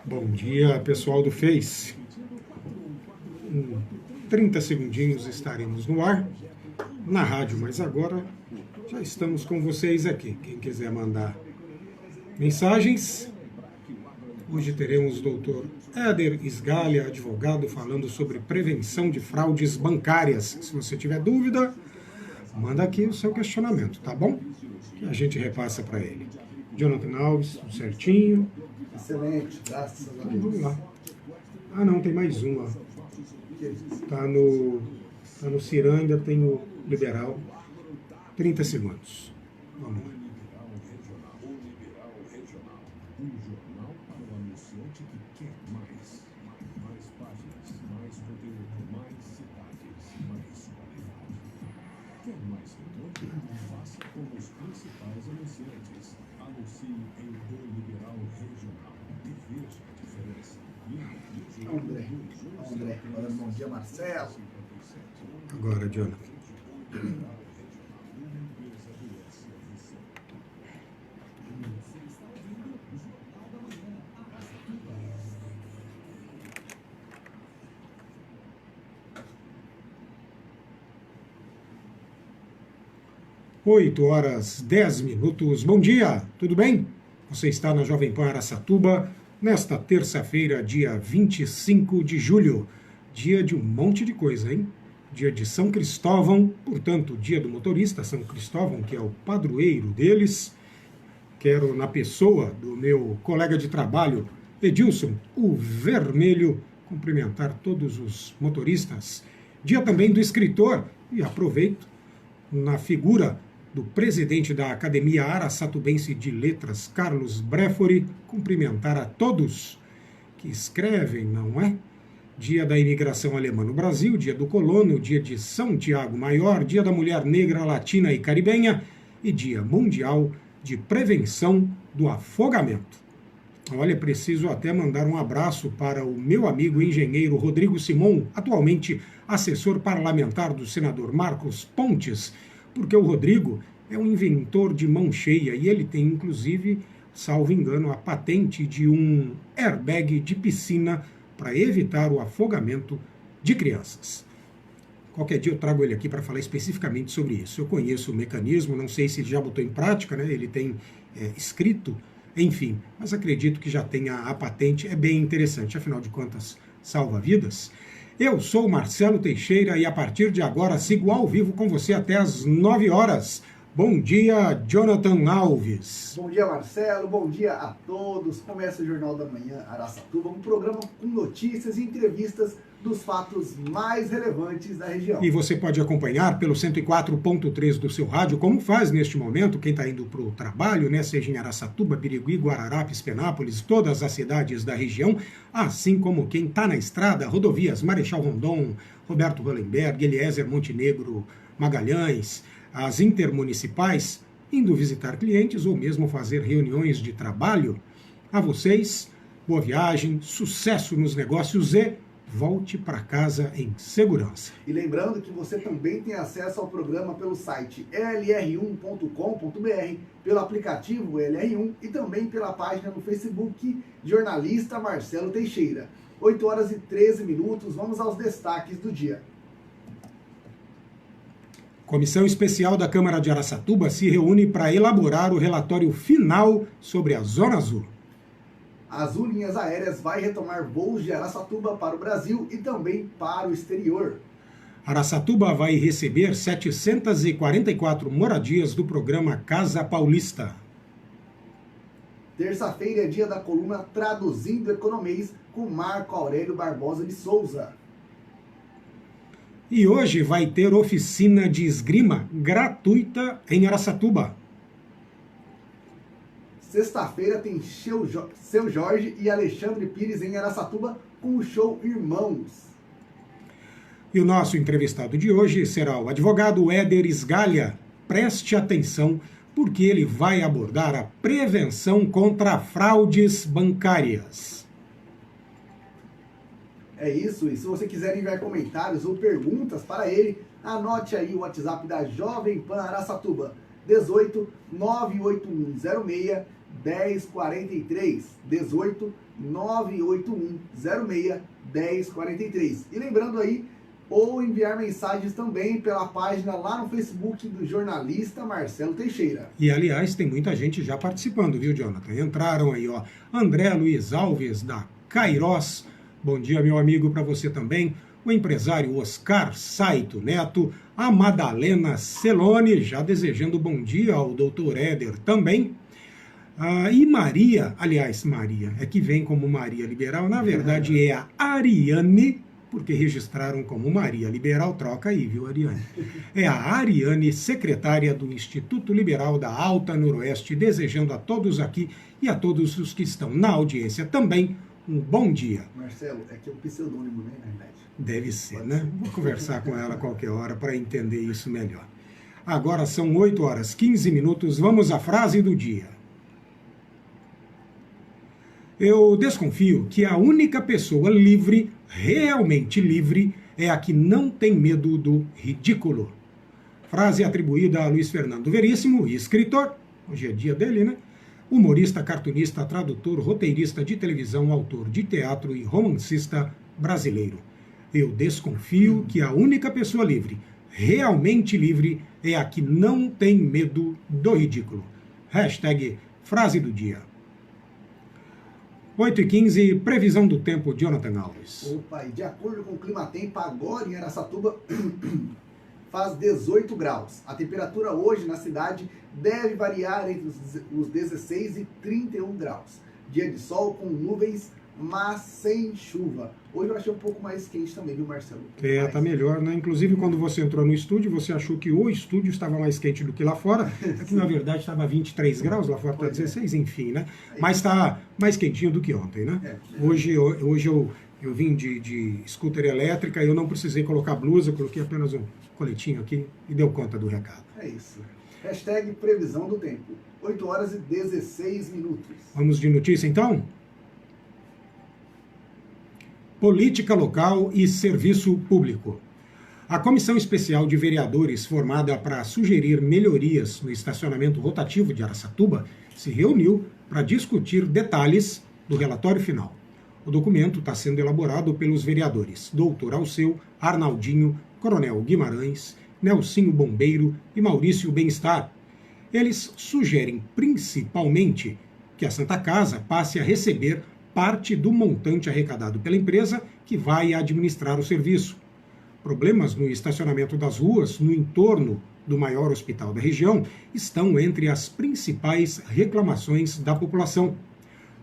Bom dia, pessoal do Face. Em 30 segundinhos estaremos no ar, na rádio, mas agora já estamos com vocês aqui. Quem quiser mandar mensagens, hoje teremos o doutor Éder Isgalha, advogado, falando sobre prevenção de fraudes bancárias. Se você tiver dúvida, manda aqui o seu questionamento, tá bom? Que a gente repassa para ele. Jonathan Alves, tudo certinho. Excelente, graças a Deus. Então, vamos lá. Ah, não, tem mais uma. Tá no Ciranda, tem o Liberal. 30 segundos. Vamos lá. André. Bom dia, Marcelo. Agora, Jonathan. Oito horas, 10 minutos. Bom dia, tudo bem? Você está na Jovem Pan Araçatuba, nesta terça-feira, dia 25 de julho. Dia de um monte de coisa, hein? Dia de São Cristóvão, portanto, dia do motorista, São Cristóvão, que é o padroeiro deles. Quero, na pessoa do meu colega de trabalho, Edilson, o Vermelho, cumprimentar todos os motoristas. Dia também do escritor, e aproveito, na figura do presidente da Academia Araçatubense de Letras, Carlos Brefori, cumprimentar a todos que escrevem, não é? Dia da imigração alemã no Brasil, dia do colono, dia de São Tiago Maior, dia da mulher negra, latina e caribenha e dia mundial de prevenção do afogamento. Olha, preciso até mandar um abraço para o meu amigo engenheiro Rodrigo Simon, atualmente assessor parlamentar do senador Marcos Pontes, porque o Rodrigo é um inventor de mão cheia e ele tem, inclusive, salvo engano, a patente de um airbag de piscina para evitar o afogamento de crianças. Qualquer dia eu trago ele aqui para falar especificamente sobre isso. Eu conheço o mecanismo, não sei se ele já botou em prática, né? Ele tem escrito, enfim, mas acredito que já tenha a patente, é bem interessante, afinal de contas, salva vidas. Eu sou o Marcelo Teixeira e a partir de agora sigo ao vivo com você até às 9 horas. Bom dia, Jonathan Alves. Bom dia, Marcelo. Bom dia a todos. Começa o Jornal da Manhã Araçatuba, um programa com notícias e entrevistas dos fatos mais relevantes da região. E você pode acompanhar pelo 104.3 do seu rádio, como faz neste momento quem está indo para o trabalho, né? Seja em Araçatuba, Birigui, Guararapes, Penápolis, todas as cidades da região, assim como quem está na estrada, rodovias Marechal Rondon, Roberto Wallenberg, Eliezer Montenegro Magalhães, as intermunicipais, indo visitar clientes ou mesmo fazer reuniões de trabalho. A vocês, boa viagem, sucesso nos negócios e volte para casa em segurança. E lembrando que você também tem acesso ao programa pelo site lr1.com.br, pelo aplicativo LR1 e também pela página no Facebook Jornalista Marcelo Teixeira. 8 horas e 13 minutos, vamos aos destaques do dia. Comissão Especial da Câmara de Araçatuba se reúne para elaborar o relatório final sobre a Zona Azul. A Azul Linhas Aéreas vai retomar voos de Araçatuba para o Brasil e também para o exterior. Araçatuba vai receber 744 moradias do programa Casa Paulista. Terça-feira é dia da coluna Traduzindo Economês com Marco Aurélio Barbosa de Souza. E hoje vai ter oficina de esgrima gratuita em Araçatuba. Sexta-feira tem Seu Jorge e Alexandre Pires em Araçatuba com o show Irmãos. E o nosso entrevistado de hoje será o advogado Éder Isgalha. Preste atenção, porque ele vai abordar a prevenção contra fraudes bancárias. É isso, e se você quiser enviar comentários ou perguntas para ele, anote aí o WhatsApp da Jovem Pan Araçatuba, 18 98106 1043, 18 981 06 1043. E lembrando aí, ou enviar mensagens também pela página lá no Facebook do jornalista Marcelo Teixeira. E, aliás, tem muita gente já participando, viu, Jonathan? Entraram aí, ó, André Luiz Alves, da Cairós. Bom dia, meu amigo, para você também. O empresário Oscar Saito Neto, a Madalena Celone, já desejando bom dia ao doutor Éder também. E Maria, aliás, Maria, é que vem como Maria Liberal, na verdade é a Ariane, porque registraram como Maria Liberal, troca aí, viu, Ariane? É a Ariane, secretária do Instituto Liberal da Alta Noroeste, desejando a todos aqui e a todos os que estão na audiência também um bom dia. Marcelo, é que é um pseudônimo, né, na verdade? Deve ser, né? Vou conversar com ela a qualquer hora para entender isso melhor. Agora são 8 horas 15 minutos, vamos à frase do dia. Eu desconfio que a única pessoa livre, realmente livre, é a que não tem medo do ridículo. Frase atribuída a Luiz Fernando Veríssimo, escritor, hoje é dia dele, né? Humorista, cartunista, tradutor, roteirista de televisão, autor de teatro e romancista brasileiro. Eu desconfio que a única pessoa livre, realmente livre, é a que não tem medo do ridículo. Hashtag frase do dia. 8h15, previsão do tempo, Jonathan Alves. Opa, e de acordo com o Climatempo, agora em Araçatuba faz 18 graus. A temperatura hoje na cidade deve variar entre os 16 e 31 graus. Dia de sol com nuvens, mas sem chuva. Hoje eu achei um pouco mais quente também, viu, Marcelo? Tá melhor, né? Inclusive, quando você entrou no estúdio, você achou que o estúdio estava mais quente do que lá fora. Aqui, na verdade, estava 23 graus, lá fora está 16, enfim, né? Mas está mais quentinho do que ontem, né? Hoje eu vim de scooter elétrica e eu não precisei colocar blusa, coloquei apenas um coletinho aqui e deu conta do recado. É isso. Hashtag previsão do tempo. 8 horas e 16 minutos. Vamos de notícia, então? Política local e serviço público. A Comissão Especial de Vereadores, formada para sugerir melhorias no estacionamento rotativo de Araçatuba, se reuniu para discutir detalhes do relatório final. O documento está sendo elaborado pelos vereadores Doutor Alceu, Arnaldinho, Coronel Guimarães, Nelsinho Bombeiro e Maurício Bem-Estar. Eles sugerem principalmente que a Santa Casa passe a receber parte do montante arrecadado pela empresa que vai administrar o serviço. Problemas no estacionamento das ruas no entorno do maior hospital da região estão entre as principais reclamações da população.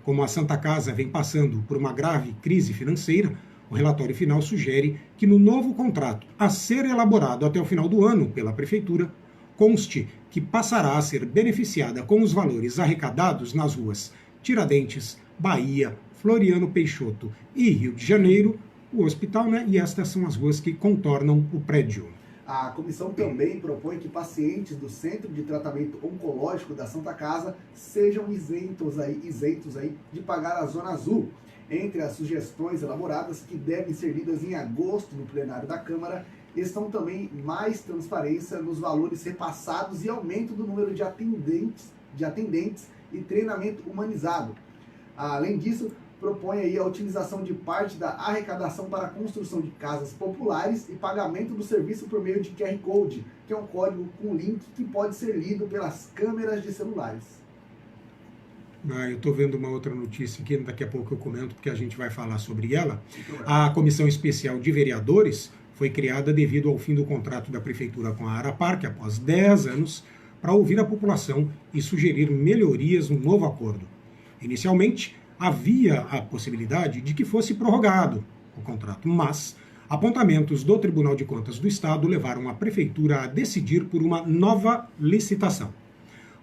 Como a Santa Casa vem passando por uma grave crise financeira, o relatório final sugere que no novo contrato a ser elaborado até o final do ano pela Prefeitura, conste que passará a ser beneficiada com os valores arrecadados nas ruas Tiradentes, Bahia, Floriano Peixoto e Rio de Janeiro, o hospital, né? E estas são as ruas que contornam o prédio. A comissão também propõe que pacientes do Centro de Tratamento Oncológico da Santa Casa sejam isentos aí de pagar a Zona Azul. Entre as sugestões elaboradas, que devem ser lidas em agosto no plenário da Câmara, estão também mais transparência nos valores repassados e aumento do número de atendentes e treinamento humanizado. Além disso, propõe aí a utilização de parte da arrecadação para a construção de casas populares e pagamento do serviço por meio de QR Code, que é um código com link que pode ser lido pelas câmeras de celulares. Eu estou vendo uma outra notícia aqui, daqui a pouco eu comento, porque a gente vai falar sobre ela. A Comissão Especial de Vereadores foi criada devido ao fim do contrato da Prefeitura com a Araparque, após 10 anos, para ouvir a população e sugerir melhorias no novo acordo. Inicialmente, havia a possibilidade de que fosse prorrogado o contrato, mas apontamentos do Tribunal de Contas do Estado levaram a Prefeitura a decidir por uma nova licitação.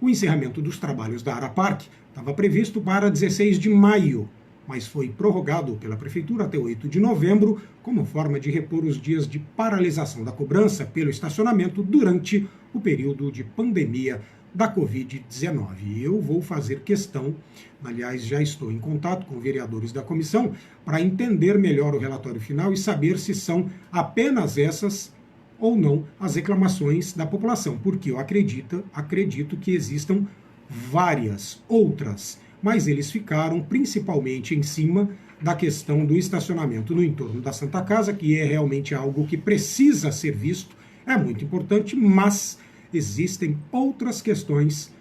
O encerramento dos trabalhos da Araparque estava previsto para 16 de maio, mas foi prorrogado pela Prefeitura até 8 de novembro, como forma de repor os dias de paralisação da cobrança pelo estacionamento durante o período de pandemia da Covid-19. Eu vou fazer questão, aliás, já estou em contato com vereadores da comissão para entender melhor o relatório final e saber se são apenas essas ou não as reclamações da população, porque eu acredito que existam várias outras, mas eles ficaram principalmente em cima da questão do estacionamento no entorno da Santa Casa, que é realmente algo que precisa ser visto, é muito importante, mas existem outras questões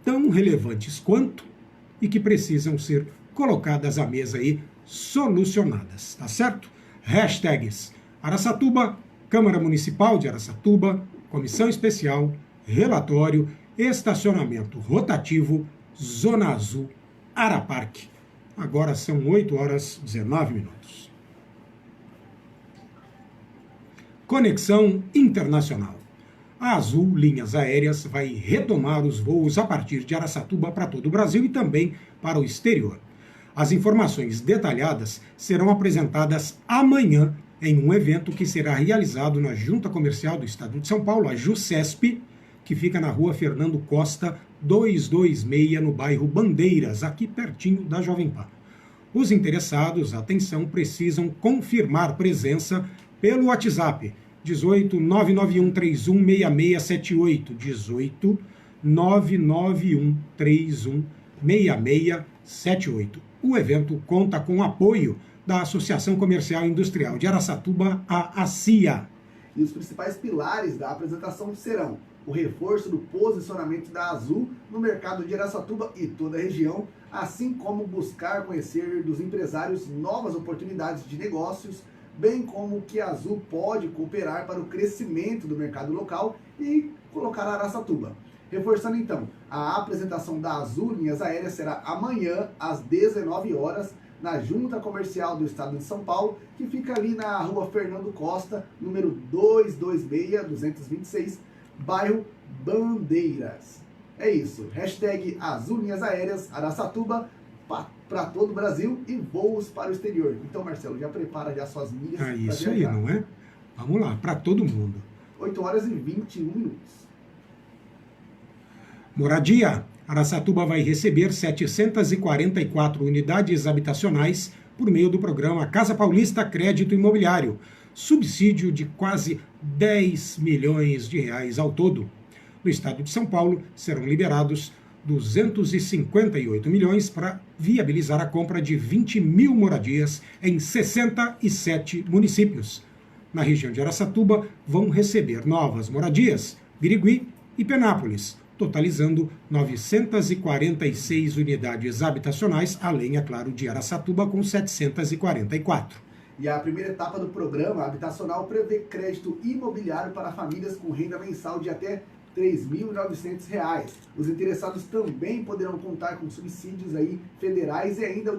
tão relevantes quanto e que precisam ser colocadas à mesa aí, solucionadas, tá certo? Hashtags Araçatuba, Câmara Municipal de Araçatuba, Comissão Especial, Relatório, Estacionamento Rotativo, Zona Azul, Araparque. Agora são 8 horas 19 minutos. Conexão Internacional. A Azul Linhas Aéreas vai retomar os voos a partir de Araçatuba para todo o Brasil e também para o exterior. As informações detalhadas serão apresentadas amanhã em um evento que será realizado na Junta Comercial do Estado de São Paulo, a JUSCESP, que fica na rua Fernando Costa, 226, no bairro Bandeiras, aqui pertinho da Jovem Pan. Os interessados, atenção, precisam confirmar presença pelo WhatsApp 18 991 31 6678, 18 991 31 6678. O evento conta com o apoio da Associação Comercial e Industrial de Araçatuba, a ACIA. E os principais pilares da apresentação serão o reforço do posicionamento da Azul no mercado de Araçatuba e toda a região, assim como buscar conhecer dos empresários novas oportunidades de negócios, bem como que a Azul pode cooperar para o crescimento do mercado local e colocar Araçatuba. Reforçando então, a apresentação da Azul Linhas Aéreas será amanhã às 19 horas na Junta Comercial do Estado de São Paulo, que fica ali na rua Fernando Costa, número 226, 226, bairro Bandeiras. É isso, hashtag Azul Linhas Aéreas, Araçatuba, para todo o Brasil e voos para o exterior. Então, Marcelo, já prepara já suas milhas. É isso aí, não é? Vamos lá, para todo mundo. 8 horas e 21 minutos. Moradia. Araçatuba vai receber 744 unidades habitacionais por meio do programa Casa Paulista Crédito Imobiliário, subsídio de quase 10 milhões de reais ao todo. No estado de São Paulo, serão liberados 258 milhões para viabilizar a compra de 20 mil moradias em 67 municípios. Na região de Araçatuba, vão receber novas moradias, Birigui e Penápolis, totalizando 946 unidades habitacionais, além, é claro, de Araçatuba, com 744. E a primeira etapa do programa habitacional prevê crédito imobiliário para famílias com renda mensal de até R$ 3.900. Os interessados também poderão contar com subsídios aí federais e ainda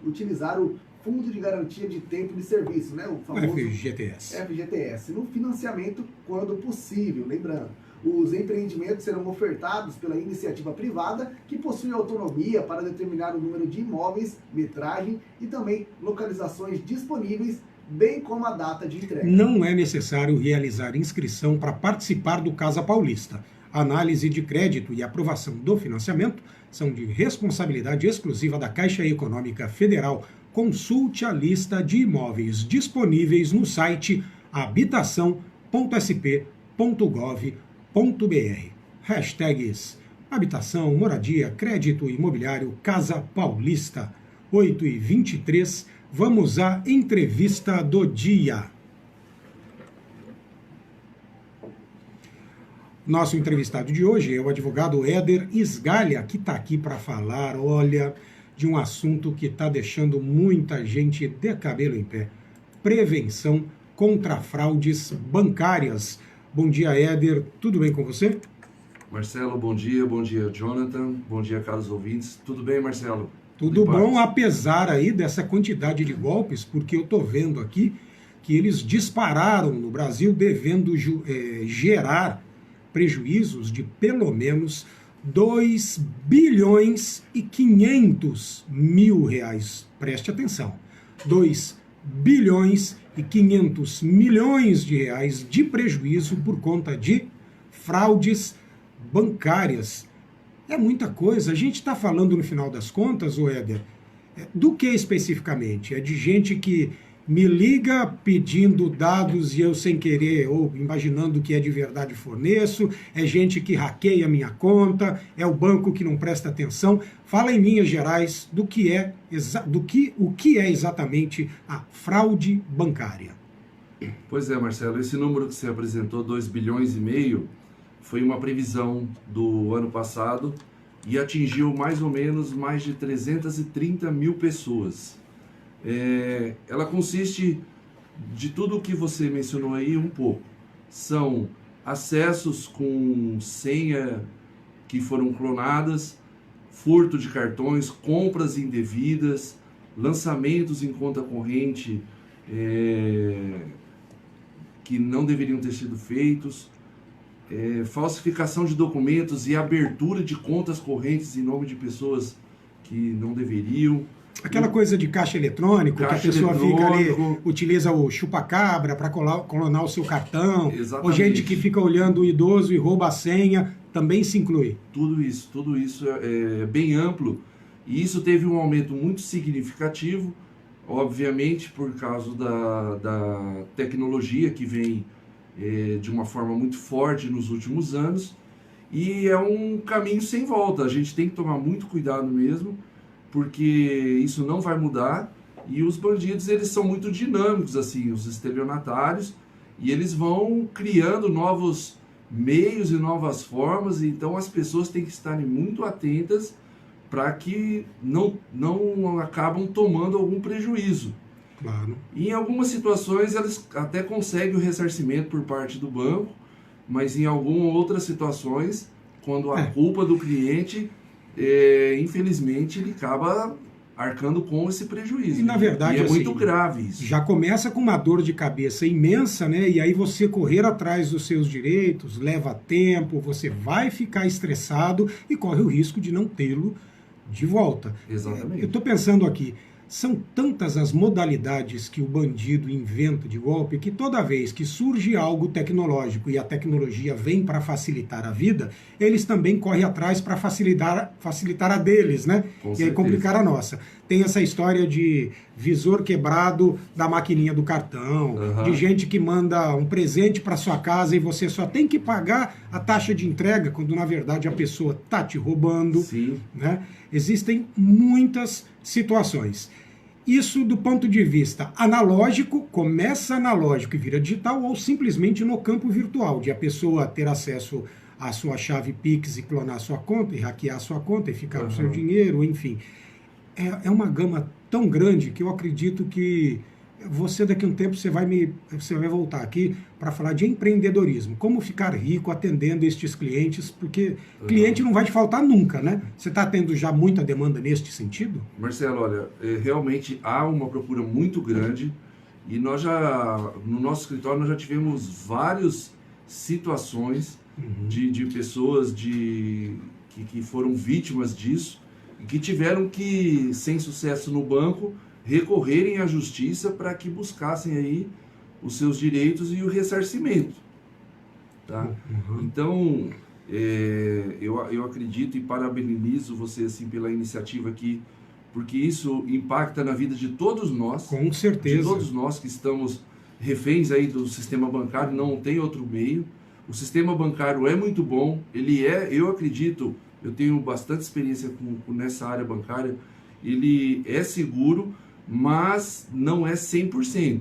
utilizar o Fundo de Garantia de Tempo de Serviço, né? O famoso FGTS, no financiamento quando possível, lembrando. Os empreendimentos serão ofertados pela iniciativa privada, que possui autonomia para determinar o número de imóveis, metragem e também localizações disponíveis, bem como a data de entrega. Não é necessário realizar inscrição para participar do Casa Paulista. Análise de crédito e aprovação do financiamento são de responsabilidade exclusiva da Caixa Econômica Federal. Consulte a lista de imóveis disponíveis no site habitação.sp.gov.br. Hashtags habitação, moradia, crédito imobiliário, Casa Paulista. 8h23, vamos à entrevista do dia. Nosso entrevistado de hoje é o advogado Éder Isgalha, que está aqui para falar, olha, de um assunto que está deixando muita gente de cabelo em pé. Prevenção contra fraudes bancárias. Bom dia, Éder. Tudo bem com você? Marcelo, bom dia, Jonathan, bom dia, caros ouvintes. Tudo bem, Marcelo? Tudo bom, apesar aí dessa quantidade de golpes, porque eu estou vendo aqui que eles dispararam no Brasil, devendo gerar prejuízos de pelo menos 2 bilhões e 500 mil reais. Preste atenção, 2 bilhões e 500 milhões de reais de prejuízo por conta de fraudes bancárias. É muita coisa. A gente está falando, no final das contas, ô Éder, do que especificamente? É de gente que me liga pedindo dados e eu sem querer ou imaginando que é de verdade forneço, é gente que hackeia minha conta, é o banco que não presta atenção. Fala em linhas gerais o que é exatamente a fraude bancária. Pois é, Marcelo, esse número que você apresentou, 2,5 bilhões, foi uma previsão do ano passado e atingiu mais ou menos mais de 330 mil pessoas. Ela consiste de tudo o que você mencionou aí um pouco. São acessos com senha que foram clonadas, furto de cartões, compras indevidas, lançamentos em conta corrente que não deveriam ter sido feitos, falsificação de documentos e abertura de contas correntes em nome de pessoas que não deveriam. Aquela coisa de caixa eletrônico, que a pessoa fica ali, utiliza o chupa-cabra para clonar o seu cartão. Exatamente. Ou gente que fica olhando o idoso e rouba a senha, também se inclui. Tudo isso é bem amplo e isso teve um aumento muito significativo, obviamente por causa da tecnologia que vem de uma forma muito forte nos últimos anos, e é um caminho sem volta. A gente tem que tomar muito cuidado mesmo, porque isso não vai mudar, e os bandidos, eles são muito dinâmicos, assim, os estelionatários, e eles vão criando novos meios e novas formas, então as pessoas têm que estarem muito atentas para que não acabam tomando algum prejuízo. Claro. E em algumas situações eles até conseguem o ressarcimento por parte do banco, mas em algumas outras situações, quando a culpa do cliente, infelizmente, ele acaba arcando com esse prejuízo. E na verdade, é muito grave isso. Já começa com uma dor de cabeça imensa, né? E aí você correr atrás dos seus direitos leva tempo, você vai ficar estressado e corre o risco de não tê-lo de volta. Exatamente. Eu estou pensando aqui, são tantas as modalidades que o bandido inventa de golpe que toda vez que surge algo tecnológico e a tecnologia vem para facilitar a vida, eles também correm atrás para facilitar a deles, né? E aí complicar a nossa. Tem essa história de visor quebrado da maquininha do cartão, de gente que manda um presente para sua casa e você só tem que pagar a taxa de entrega, quando na verdade a pessoa está te roubando. Sim. Né? Existem muitas situações. Isso do ponto de vista analógico, começa analógico e vira digital, ou simplesmente no campo virtual, de a pessoa ter acesso à sua chave Pix e clonar a sua conta, e hackear a sua conta e ficar com o seu dinheiro, enfim. É uma gama tão grande que eu acredito que você daqui a um tempo você vai voltar aqui para falar de empreendedorismo, como ficar rico atendendo estes clientes, porque cliente não vai te faltar nunca, né? Você está tendo já muita demanda neste sentido? Marcelo, olha, realmente há uma procura muito grande e nós no nosso escritório nós já tivemos várias situações de pessoas que foram vítimas disso e que tiveram que, sem sucesso no banco, recorrerem à justiça para que buscassem aí os seus direitos e o ressarcimento. Tá? Então, eu acredito e parabenizo você assim, pela iniciativa aqui, porque isso impacta na vida de todos nós. Com certeza. De todos nós que estamos reféns aí do sistema bancário, não tem outro meio. O sistema bancário é muito bom, eu acredito, eu tenho bastante experiência nessa área bancária, ele é seguro, mas não é 100%.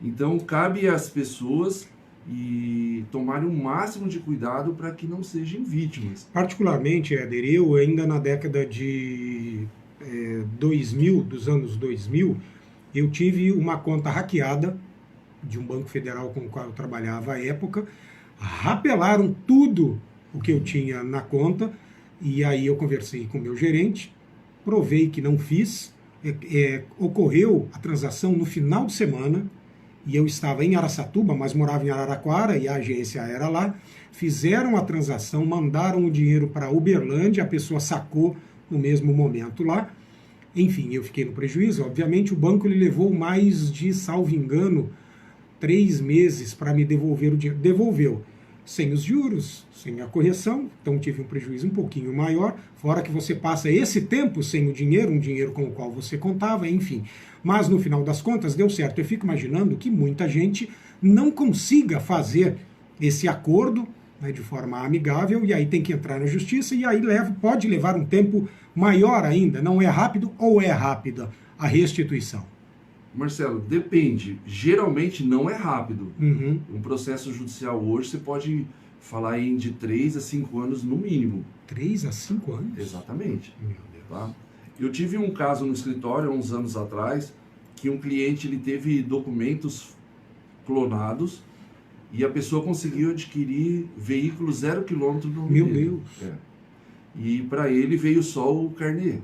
Então, cabe às pessoas tomarem o máximo de cuidado para que não sejam vítimas. Particularmente, Éder, eu ainda na década de 2000, dos anos 2000, eu tive uma conta hackeada de um banco federal com o qual eu trabalhava à época, rapelaram tudo o que eu tinha na conta, e aí eu conversei com o meu gerente, provei que não fiz, ocorreu a transação no final de semana, e eu estava em Araçatuba, mas morava em Araraquara, e a agência era lá, fizeram a transação, mandaram o dinheiro para Uberlândia, a pessoa sacou no mesmo momento lá, enfim, eu fiquei no prejuízo, obviamente. O banco ele levou mais de, salvo engano, 3 meses para me devolver o dinheiro. Devolveu. sem os juros, sem a correção, então tive um prejuízo um pouquinho maior, fora que você passa esse tempo sem o dinheiro, um dinheiro com o qual você contava, enfim. Mas no final das contas deu certo. Eu fico imaginando que muita gente não consiga fazer esse acordo, né, de forma amigável, e aí tem que entrar na justiça, e aí pode levar um tempo maior ainda. Não é rápido ou é rápida a restituição? Marcelo, depende. Geralmente não é rápido. Uhum. Um processo judicial hoje você pode falar em de 3 a 5 anos no mínimo. 3 a 5 anos? Exatamente. Meu Deus. Tá? Eu tive um caso no escritório, uns anos atrás, que um cliente ele teve documentos clonados e a pessoa conseguiu adquirir veículo 0 km no nome Meu dele. Deus. E para ele veio só o carnê.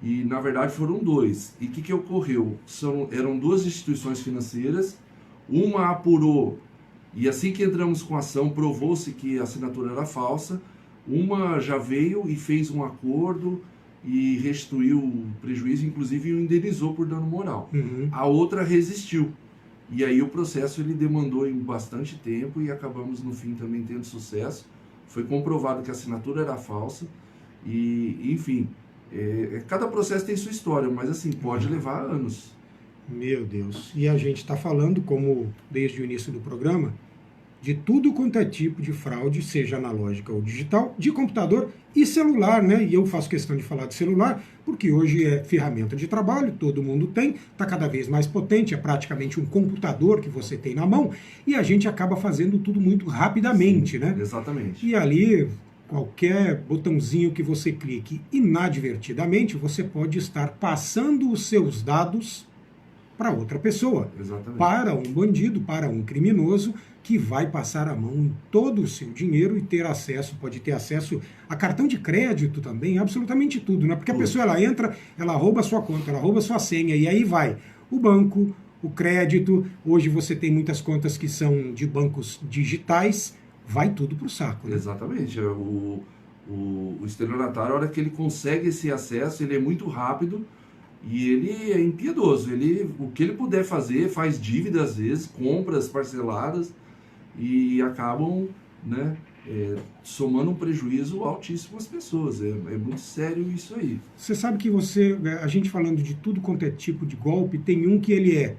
E na verdade foram 2. E o que ocorreu? Eram 2 instituições financeiras, uma apurou, e assim que entramos com a ação, provou-se que a assinatura era falsa, uma já veio e fez um acordo e restituiu o prejuízo, inclusive o indenizou por dano moral. Uhum. A outra resistiu. E aí o processo ele demandou em bastante tempo e acabamos no fim também tendo sucesso. Foi comprovado que a assinatura era falsa e, enfim, cada processo tem sua história, mas assim, pode levar anos. Meu Deus. E a gente está falando, como desde o início do programa, de tudo quanto é tipo de fraude, seja analógica ou digital, de computador e celular, né? E eu faço questão de falar de celular, porque hoje é ferramenta de trabalho, todo mundo tem, está cada vez mais potente, é praticamente um computador que você tem na mão, e a gente acaba fazendo tudo muito rapidamente, Sim, né? Exatamente. E ali, qualquer botãozinho que você clique inadvertidamente, você pode estar passando os seus dados para outra pessoa, Exatamente. para um bandido, para um criminoso, que vai passar a mão em todo o seu dinheiro e ter acesso, pode ter acesso a cartão de crédito também, absolutamente tudo, né? Porque a pessoa, ela entra, ela rouba a sua conta, ela rouba a sua senha, e aí vai o banco, o crédito, hoje você tem muitas contas que são de bancos digitais, vai tudo pro saco, né? Exatamente. O estelionatário, a hora que ele consegue esse acesso, ele é muito rápido e ele é impiedoso. O que ele puder fazer, faz dívida às vezes, compras parceladas e acabam, né, somando um prejuízo altíssimo às pessoas. É muito sério isso aí. Você sabe que a gente falando de tudo quanto é tipo de golpe, tem um que ele é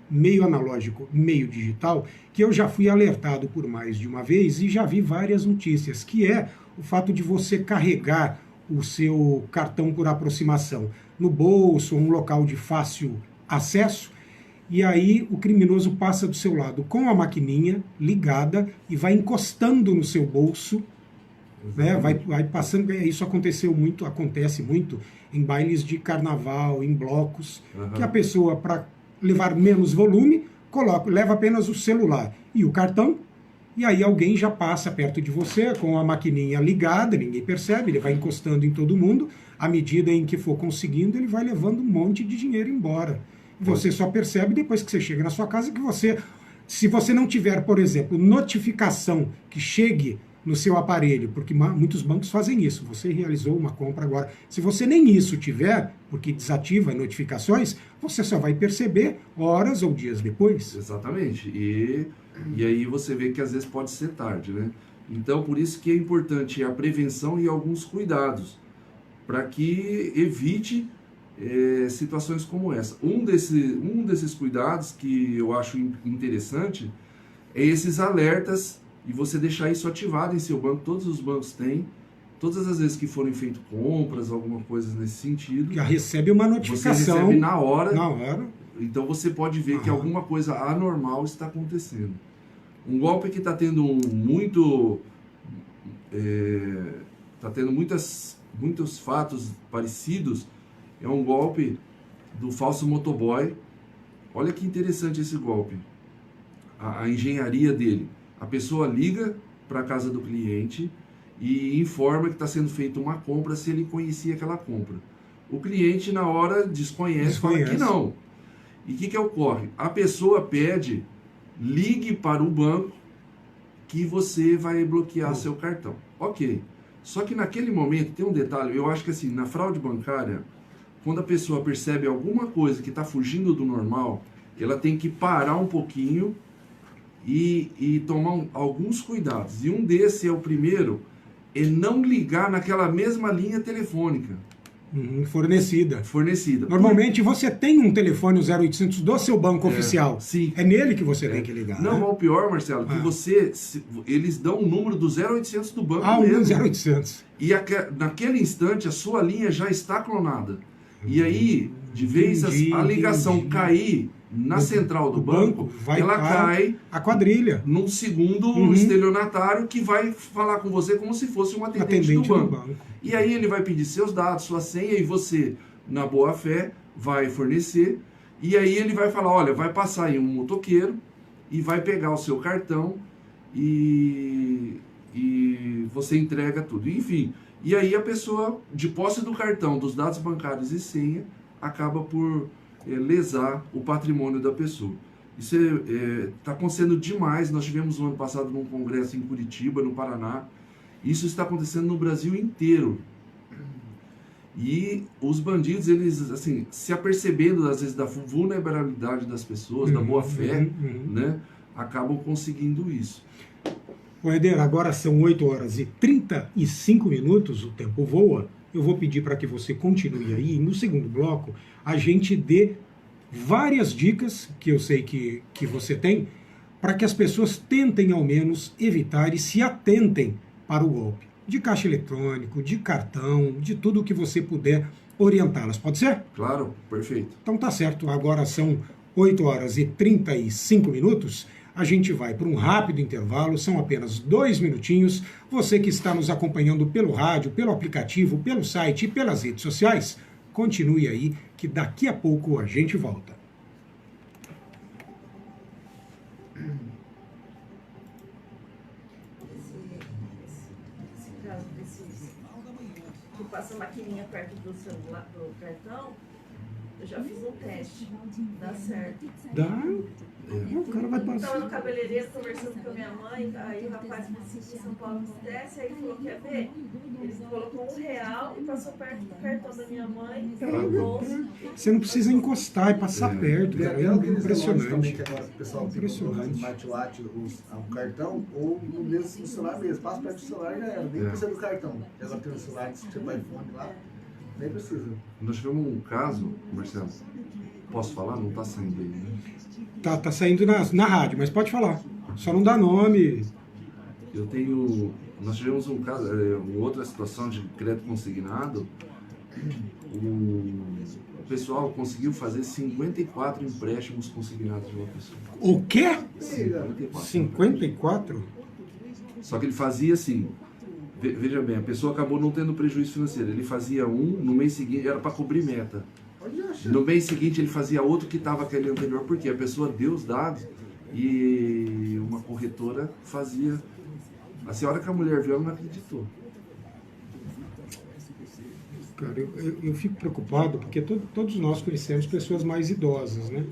meio analógico, meio digital, que eu já fui alertado por mais de uma vez e já vi várias notícias, que é o fato de você carregar o seu cartão por aproximação no bolso ou um local de fácil acesso, e aí o criminoso passa do seu lado com a maquininha ligada e vai encostando no seu bolso, né? Vai passando. Isso acontece muito em bailes de carnaval, em blocos, que a pessoa, para levar menos volume, leva apenas o celular e o cartão, e aí alguém já passa perto de você com a maquininha ligada, ninguém percebe, ele vai encostando em todo mundo, à medida em que for conseguindo, ele vai levando um monte de dinheiro embora. Você só percebe depois que você chega na sua casa que se você não tiver, por exemplo, notificação que chegue no seu aparelho, porque muitos bancos fazem isso, você realizou uma compra agora. Se você nem isso tiver, porque desativa notificações, você só vai perceber horas ou dias depois. Exatamente. E aí você vê que às vezes pode ser tarde, né? Então, por isso que é importante a prevenção e alguns cuidados, para que evite situações como essa. Um desses cuidados que eu acho interessante é esses alertas e você deixar isso ativado em seu banco. Todos os bancos têm. Todas as vezes que forem feitas compras, alguma coisa nesse sentido, Já recebe uma notificação. você recebe na hora. Na hora. Então você pode ver que alguma coisa anormal está acontecendo. Um golpe que está tendo muitos fatos parecidos é um golpe do falso motoboy. Olha que interessante esse golpe. A engenharia dele. A pessoa liga para a casa do cliente e informa que está sendo feita uma compra se ele conhecia aquela compra. O cliente, na hora, desconhece. Fala que não. E o que ocorre? A pessoa pede, ligue para o banco que você vai bloquear seu cartão. Ok. Só que naquele momento, tem um detalhe, eu acho que assim, na fraude bancária, quando a pessoa percebe alguma coisa que está fugindo do normal, ela tem que parar um pouquinho e tomar alguns cuidados. E um desses é o primeiro, é não ligar naquela mesma linha telefônica Fornecida. fornecida. Normalmente você tem um telefone, o 0800 do seu banco oficial. Sim. É nele que você tem que ligar. Não, né? mas o pior, Marcelo, que eles dão o número do 0800 do banco Ah, o mesmo. 0800. E naquele instante a sua linha já está clonada. E aí, de vez a ligação cair na central do banco, ela cai a quadrilha. num segundo estelionatário que vai falar com você como se fosse um atendente do banco. E aí ele vai pedir seus dados, sua senha, e você, na boa fé, vai fornecer. E aí ele vai falar, olha, vai passar aí um motoqueiro e vai pegar o seu cartão e você entrega tudo. Enfim, e aí a pessoa, de posse do cartão, dos dados bancários e senha, acaba por lesar o patrimônio da pessoa. Isso está acontecendo demais. Nós tivemos no ano passado num congresso em Curitiba, no Paraná. Isso está acontecendo no Brasil inteiro. E os bandidos, eles, assim, se apercebendo, às vezes, da vulnerabilidade das pessoas, da boa-fé, né, acabam conseguindo isso. Ô Eder, agora são 8 horas e 35 minutos, o tempo voa. Eu vou pedir para que você continue aí. E no segundo bloco, a gente dê várias dicas, que eu sei que você tem, para que as pessoas tentem, ao menos, evitar e se atentem para o golpe. De caixa eletrônico, de cartão, de tudo que você puder orientá-las. Pode ser? Claro, perfeito. Então tá certo. Agora são 8 horas e 35 minutos. A gente vai para um rápido intervalo, são apenas 2 minutinhos. Você que está nos acompanhando pelo rádio, pelo aplicativo, pelo site e pelas redes sociais, continue aí que daqui a pouco a gente volta. Esse caso desses que passa a maquininha perto do celular, do cartão, eu já fiz um teste, dá certo. Dá? O cara vai passar. Estava no cabeleireiro conversando com a minha mãe, aí o rapaz disse que em São Paulo acontece, aí ele falou, quer ver? Ele colocou R$1 e passou perto do cartão da minha mãe, no bolso. Você não precisa encostar e passar perto, cara. É impressionante. Que agora o pessoal fica colocando smartwatch, o cartão, ou no mesmo no celular mesmo. Passa perto do celular e já era, nem precisa do cartão. E agora tem um celular, tipo iPhone lá, nem precisa. Nós tivemos um caso, Marcelo, posso falar? Não está saindo aí, né? Tá saindo na rádio, mas pode falar. Só não dá nome. Nós tivemos um caso, uma outra situação de crédito consignado. O pessoal conseguiu fazer 54 empréstimos consignados de uma pessoa. O quê? 54. 54? Só que ele fazia assim, veja bem, a pessoa acabou não tendo prejuízo financeiro. Ele fazia no mês seguinte, era para cobrir meta. No mês seguinte ele fazia outro que estava aquele anterior, porque a pessoa deu os dados e uma corretora fazia. A senhora que a mulher viu, ela não acreditou. Cara, eu fico preocupado porque todos nós conhecemos pessoas mais idosas, né?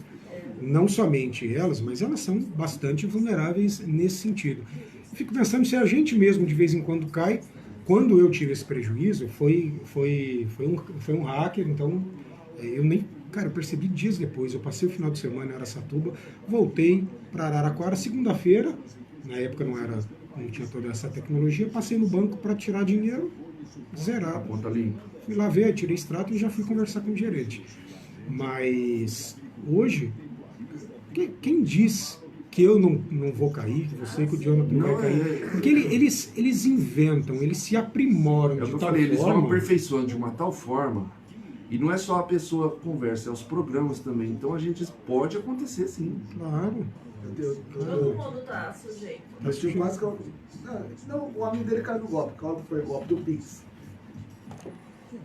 Não somente elas, mas elas são bastante vulneráveis nesse sentido. Eu fico pensando se a gente mesmo de vez em quando cai. Quando eu tive esse prejuízo, foi um hacker, então eu nem... Cara, eu percebi dias depois. Eu passei o final de semana em Araçatuba, voltei para Araraquara, segunda-feira, na época não tinha toda essa tecnologia, passei no banco para tirar dinheiro, zerar. A conta limpa. Fui lá ver, tirei extrato e já fui conversar com o gerente. Mas hoje, quem diz que eu não vou cair, que você que o Jonathan não vai cair? Porque eles inventam, eles se aprimoram de tal forma. Eles vão aperfeiçoando de uma tal forma. E não é só a pessoa que conversa, é os programas também. Então a gente pode acontecer sim. Claro. Todo mundo tá sujeito. Mas tinha quase que não, o amigo dele caiu no golpe. Qual foi o golpe do Pix?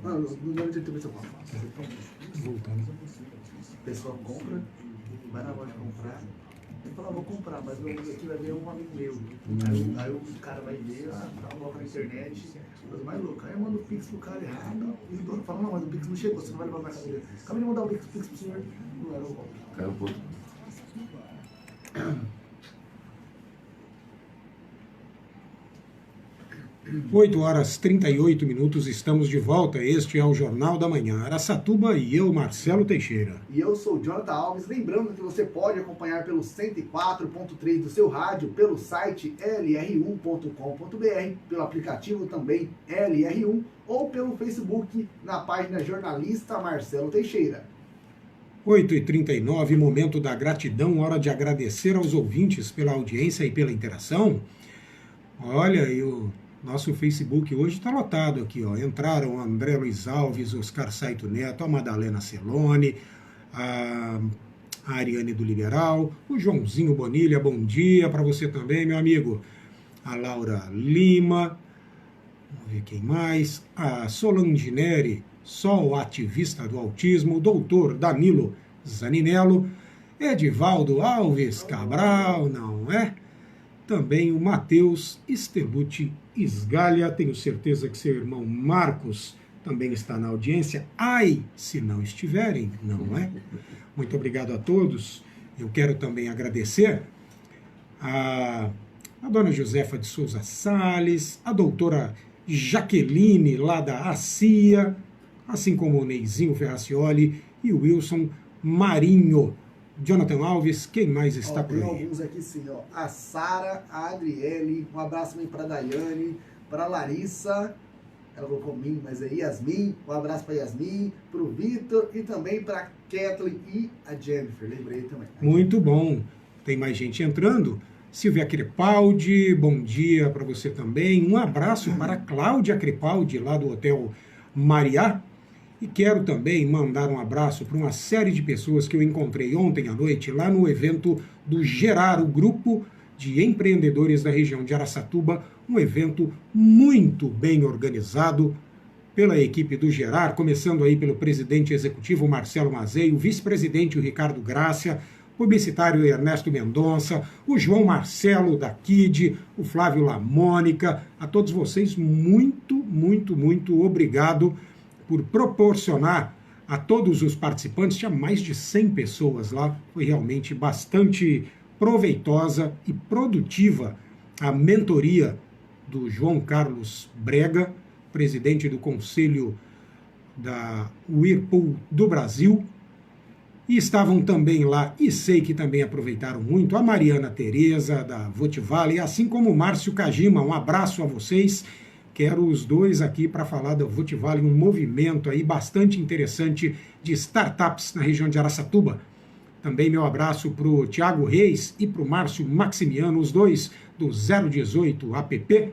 Não deve ter visto a Voltando. A pessoa compra, vai na loja comprar, e fala, vou comprar, mas meu amigo aqui vai ver um amigo meu. Aí o cara vai ver, coloca na internet, coisa mais louca. Aí manda o Pix pro cara errado. E o dono fala, não, mas o Pix não chegou, você não vai levar na casa dele. Acabei de mandar o Pix pro senhor, não era o golpe. Caiu um pouco. 8 horas 38 minutos, estamos de volta. Este é o Jornal da Manhã Araçatuba e eu, Marcelo Teixeira. E eu sou o Jonathan Alves, lembrando que você pode acompanhar pelo 104.3 do seu rádio, pelo site lr1.com.br, pelo aplicativo também LR1 ou pelo Facebook na página Jornalista Marcelo Teixeira. 8h39, momento da gratidão, hora de agradecer aos ouvintes pela audiência e pela interação. Olha, o nosso Facebook hoje está lotado aqui, ó. Entraram André Luiz Alves, Oscar Saito Neto, a Madalena Celone, a Ariane do Liberal, o Joãozinho Bonilha, bom dia para você também, meu amigo. A Laura Lima, vamos ver quem mais, a Solange Neri, Sol, ativista do autismo, o doutor Danilo Zaninello, Edivaldo Alves Cabral, não é? Também o Matheus Estelucci Isgalha, tenho certeza que seu irmão Marcos também está na audiência. Ai, se não estiverem, não é? Muito obrigado a todos. Eu quero também agradecer a dona Josefa de Souza Salles, a doutora Jaqueline, lá da ACIA, assim como o Neizinho Ferracioli e o Wilson Marinho. Jonathan Alves, quem mais está por aí? Tem alguns aqui sim, ó. A Sara, a Adriele, um abraço também para a Daiane, para a Larissa, ela colocou mim, mas é Yasmin, um abraço para Yasmin, para o Vitor e também para a Kathleen e a Jennifer, lembrei também. Muito bom, tem mais gente entrando. Silvia Crepaldi, bom dia para você também. Um abraço para a Cláudia Crepaldi, lá do Hotel Mariá. E quero também mandar um abraço para uma série de pessoas que eu encontrei ontem à noite lá no evento do Gerar, o grupo de empreendedores da região de Araçatuba, um evento muito bem organizado pela equipe do Gerar, começando aí pelo presidente executivo Marcelo Mazei, o vice-presidente o Ricardo Grácia, publicitário Ernesto Mendonça, o João Marcelo da KID, o Flávio Lamônica, a todos vocês muito, muito, muito obrigado por proporcionar a todos os participantes, tinha mais de 100 pessoas lá, foi realmente bastante proveitosa e produtiva a mentoria do João Carlos Brega, presidente do Conselho da Whirlpool do Brasil, e estavam também lá, e sei que também aproveitaram muito, a Mariana Tereza, da Votivale, assim como o Márcio Kajima, um abraço a vocês. Quero os dois aqui para falar da Votivale, um movimento aí bastante interessante de startups na região de Araçatuba. Também meu abraço para o Tiago Reis e para o Márcio Maximiano, os dois do 018 APP,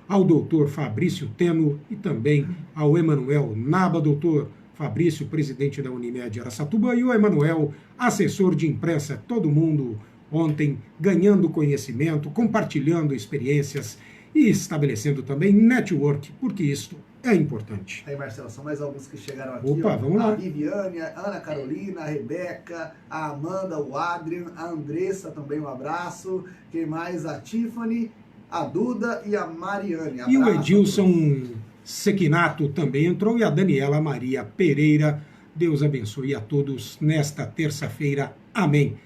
ao doutor Fabrício Teno e também ao Emanuel Naba, doutor Fabrício, presidente da Unimed Araçatuba, e o Emanuel, assessor de imprensa, todo mundo ontem ganhando conhecimento, compartilhando experiências e estabelecendo também network, porque isto é importante. Aí, Marcelo, são mais alguns que chegaram aqui. Opa, vamos lá. A Viviane, a Ana Carolina, a Rebeca, a Amanda, o Adrian, a Andressa também, um abraço. Quem mais? A Tiffany, a Duda e a Mariane. E o Edilson Sequinato também entrou e a Daniela Maria Pereira. Deus abençoe a todos nesta terça-feira. Amém.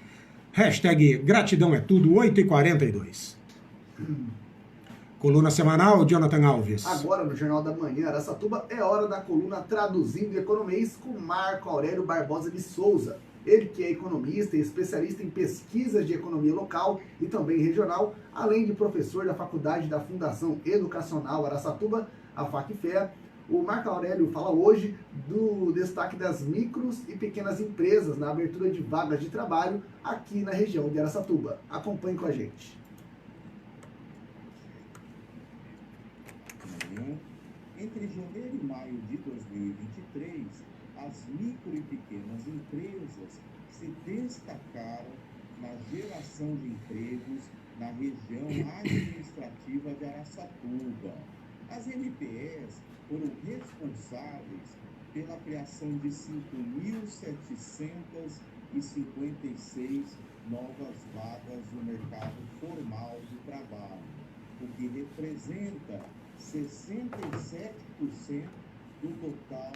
Hashtag gratidão é tudo, 8h42. Coluna semanal, Jonathan Alves. Agora, no Jornal da Manhã, Araçatuba, é hora da coluna Traduzindo Economês com Marco Aurélio Barbosa de Souza. Ele que é economista e especialista em pesquisas de economia local e também regional, além de professor da Faculdade da Fundação Educacional Araçatuba, a FACFEA. O Marco Aurélio fala hoje do destaque das micros e pequenas empresas na abertura de vagas de trabalho aqui na região de Araçatuba. Acompanhe com a gente. Entre janeiro e maio de 2023, as micro e pequenas empresas se destacaram na geração de empregos na região administrativa de Araçatuba. As MPEs foram responsáveis pela criação de 5.756 novas vagas no mercado formal de trabalho, o que representa 67% do total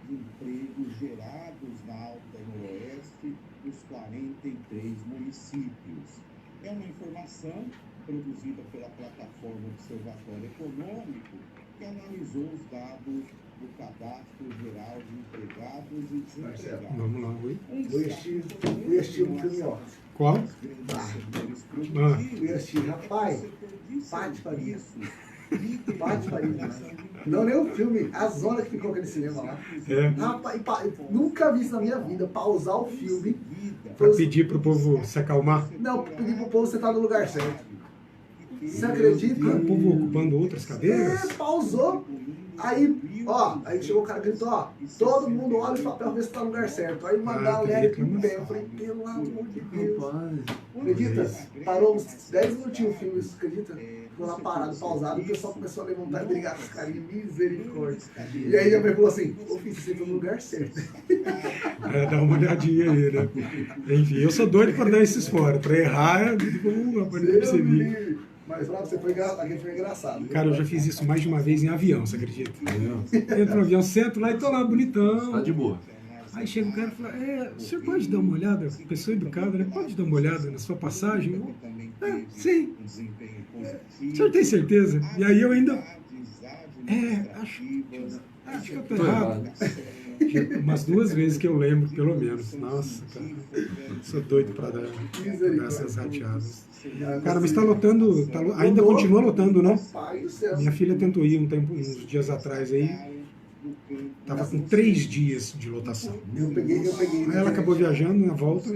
de empregos gerados na Alta e Noroeste dos 43 municípios. É uma informação produzida pela plataforma Observatório Econômico, que analisou os dados do Cadastro Geral de Empregados e Desempregados. Vamos lá, Rui. Fui assistir um filme, ó. Qual? Fui assistir, rapaz. Pátio Paris. Pátio Paris. Não, nem o filme, a zona que ficou aquele cinema lá. É. Rapaz, nunca vi isso na minha vida, pausar o filme. Pra pedir pro povo se acalmar. Não, pedir pro povo sentar no lugar certo. Você acredita? O povo ocupando outras cadeiras. Pausou. Aí, ó, aí chegou o cara e gritou, ó, todo mundo olha o papel, vê se tá no lugar certo. Aí uma galera aqui em pé, eu falei, pelo amor de Deus. Acredita? Parou uns 10 minutinhos o filme, isso, acredita? Ficou lá parado, pausado, o pessoal começou a levantar e brigar com os carinhos, misericórdia. E aí a minha mãe falou assim, ô filho, você tá no lugar certo. Dá uma olhadinha aí, né? Enfim, eu sou doido pra dar esses fora. Pra errar, eu percebi. Mas lá você aquele foi engraçado. Cara, eu já fiz isso mais de uma vez em avião, você acredita? Entro no avião, sento lá e tô lá bonitão. Tá de boa. Aí chega o cara e fala, o senhor pode dar uma olhada, pessoa educada, né? Pode dar uma olhada na sua passagem? Sim. O senhor tem certeza? E aí eu ainda... acho que eu tô errado. Umas 2 vezes que eu lembro, pelo menos. Nossa, cara. Sou doido pra dar essas rateadas. Cara, mas tá lotando, ainda continua lotando, né? Minha filha tentou ir uns dias atrás aí. Tava com 3 dias de lotação. Eu peguei. Aí ela acabou viajando na volta.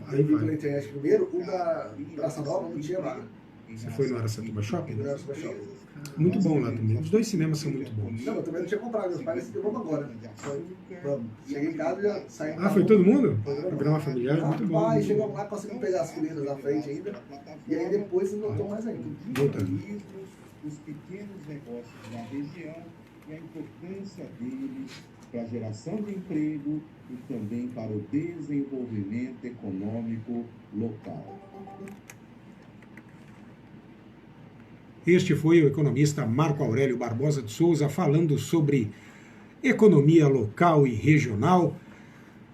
Aí pela vai. internet primeiro, o da Praça Nova não tinha vaga. Você foi no Araçatuba Shopping? No Araçatuba Shopping. Muito bom lá também. Os 2 cinemas são muito bons. Não, eu também não tinha comprado, meus pais decidiram vamos agora. Vamos. Cheguei em casa e já saí. Foi todo mundo? Programa familiar, muito bom. Rapaz, chegamos lá, conseguimos pegar as fileiras da frente ainda. E aí depois não notou mais ainda. Voltando. Os pequenos negócios na região e a importância deles para a geração de emprego e também para o desenvolvimento econômico local. Este foi o economista Marco Aurélio Barbosa de Souza falando sobre economia local e regional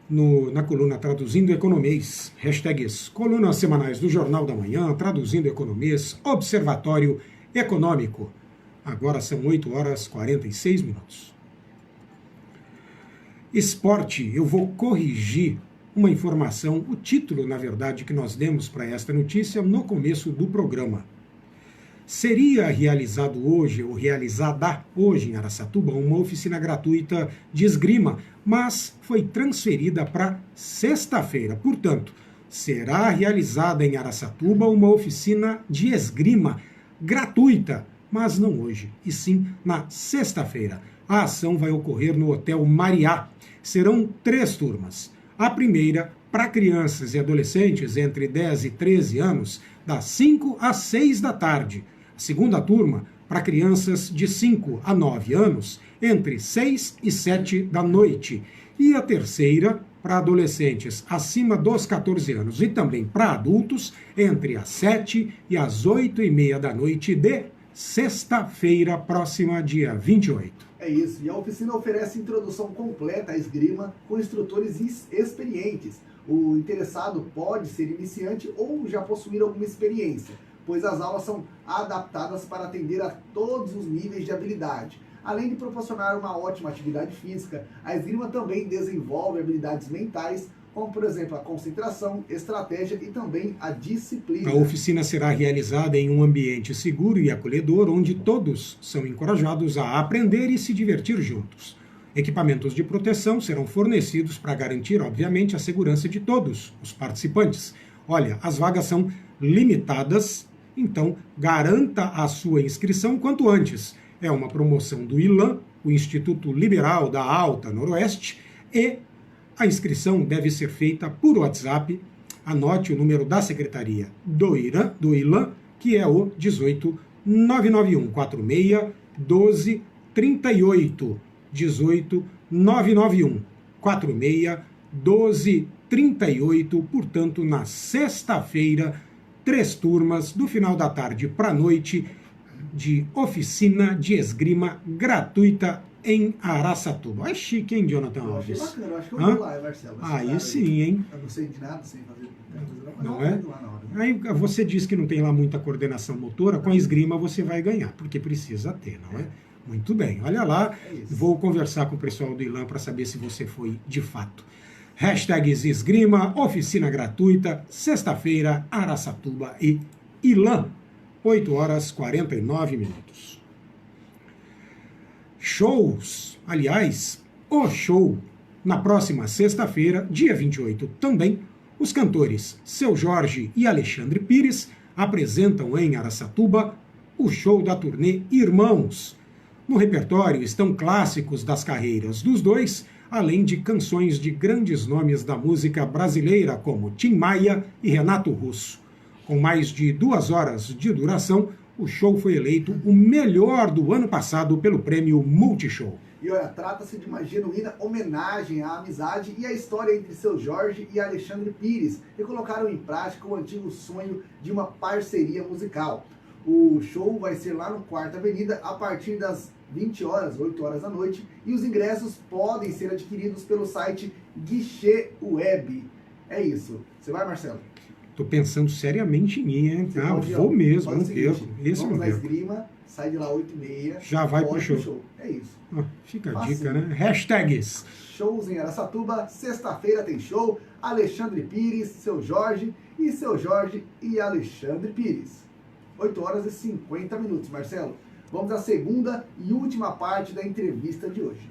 na coluna Traduzindo Economês, hashtags colunas semanais do Jornal da Manhã, Traduzindo Economês, Observatório Econômico. Agora são 8h46. Esporte, eu vou corrigir uma informação, o título, na verdade, que nós demos para esta notícia no começo do programa. Seria realizado hoje, ou realizada hoje em Araçatuba, uma oficina gratuita de esgrima, mas foi transferida para sexta-feira. Portanto, será realizada em Araçatuba uma oficina de esgrima gratuita, mas não hoje, e sim na sexta-feira. A ação vai ocorrer no Hotel Mariá. Serão 3 turmas. A primeira, para crianças e adolescentes entre 10 e 13 anos, das 5 às 6 da tarde. A segunda turma, para crianças de 5 a 9 anos, entre 6 e 7 da noite. E a terceira, para adolescentes acima dos 14 anos e também para adultos, entre as 7 e as 8h30 da noite de sexta-feira, próxima, dia 28. É isso, e a oficina oferece introdução completa à esgrima com instrutores experientes. O interessado pode ser iniciante ou já possuir alguma experiência, pois as aulas são adaptadas para atender a todos os níveis de habilidade. Além de proporcionar uma ótima atividade física, a esgrima também desenvolve habilidades mentais, como, por exemplo, a concentração, estratégia e também a disciplina. A oficina será realizada em um ambiente seguro e acolhedor, onde todos são encorajados a aprender e se divertir juntos. Equipamentos de proteção serão fornecidos para garantir, obviamente, a segurança de todos os participantes. Olha, as vagas são limitadas, então garanta a sua inscrição quanto antes. É uma promoção do ILAN, o Instituto Liberal da Alta Noroeste, e a inscrição deve ser feita por WhatsApp. Anote o número da secretaria do ILAN, que é o 18 991 46 12 38. 18 991 46 12 38. Portanto, na sexta-feira, 3 turmas, do final da tarde para a noite, de oficina de esgrima gratuita em Araçatuba. É chique, hein, Jonathan Alves? Eu achei bacana, eu acho que eu vou lá, Marcelo. Aí sim, hein? Eu não sei de nada, sem fazer. Não é? Aí você diz que não tem lá muita coordenação motora, com a esgrima você vai ganhar, porque precisa ter, não é? Muito bem, olha lá, vou conversar com o pessoal do ILAM para saber se você foi de fato. Hashtags esgrima, oficina gratuita, sexta-feira, Araçatuba e ILAM, 8 horas 49 minutos. Shows, aliás, o show, na próxima sexta-feira, dia 28 também, os cantores Seu Jorge e Alexandre Pires apresentam em Araçatuba o show da turnê Irmãos. No repertório estão clássicos das carreiras dos dois, além de canções de grandes nomes da música brasileira, como Tim Maia e Renato Russo. Com mais de 2 horas de duração, o show foi eleito o melhor do ano passado pelo prêmio Multishow. E olha, trata-se de uma genuína homenagem à amizade e à história entre Seu Jorge e Alexandre Pires, que colocaram em prática o antigo sonho de uma parceria musical. O show vai ser lá no Quarta Avenida a partir das 20 horas, 8 horas da noite, e os ingressos podem ser adquiridos pelo site Guichê Web. É isso. Você vai, Marcelo? Tô pensando seriamente em ir, hein? Ah, vou mesmo, não perco. Vamos na esgrima, sai de lá 8h30. Já vai pro show. É isso. Fica a dica, né? Hashtags. Shows em Araçatuba, sexta-feira tem show, Alexandre Pires, Seu Jorge e Alexandre Pires. 8 horas e 50 minutos, Marcelo. Vamos à segunda e última parte da entrevista de hoje.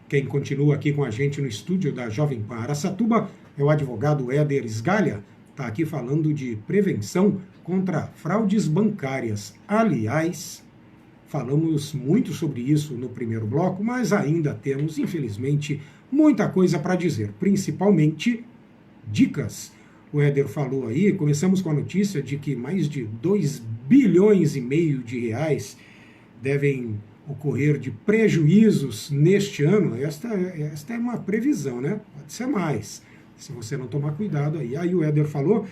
Quem continua aqui com a gente no estúdio da Jovem Pan Araçatuba é o advogado Éder Sgalha. Está aqui falando de prevenção contra fraudes bancárias. Aliás, falamos muito sobre isso no primeiro bloco, mas ainda temos, infelizmente, muita coisa para dizer, principalmente dicas. O Éder falou aí, começamos com a notícia de que mais de 2,5 bilhões de reais devem ocorrer de prejuízos neste ano. Esta é uma previsão, né? Pode ser mais, se você não tomar cuidado aí. Aí o Éder falou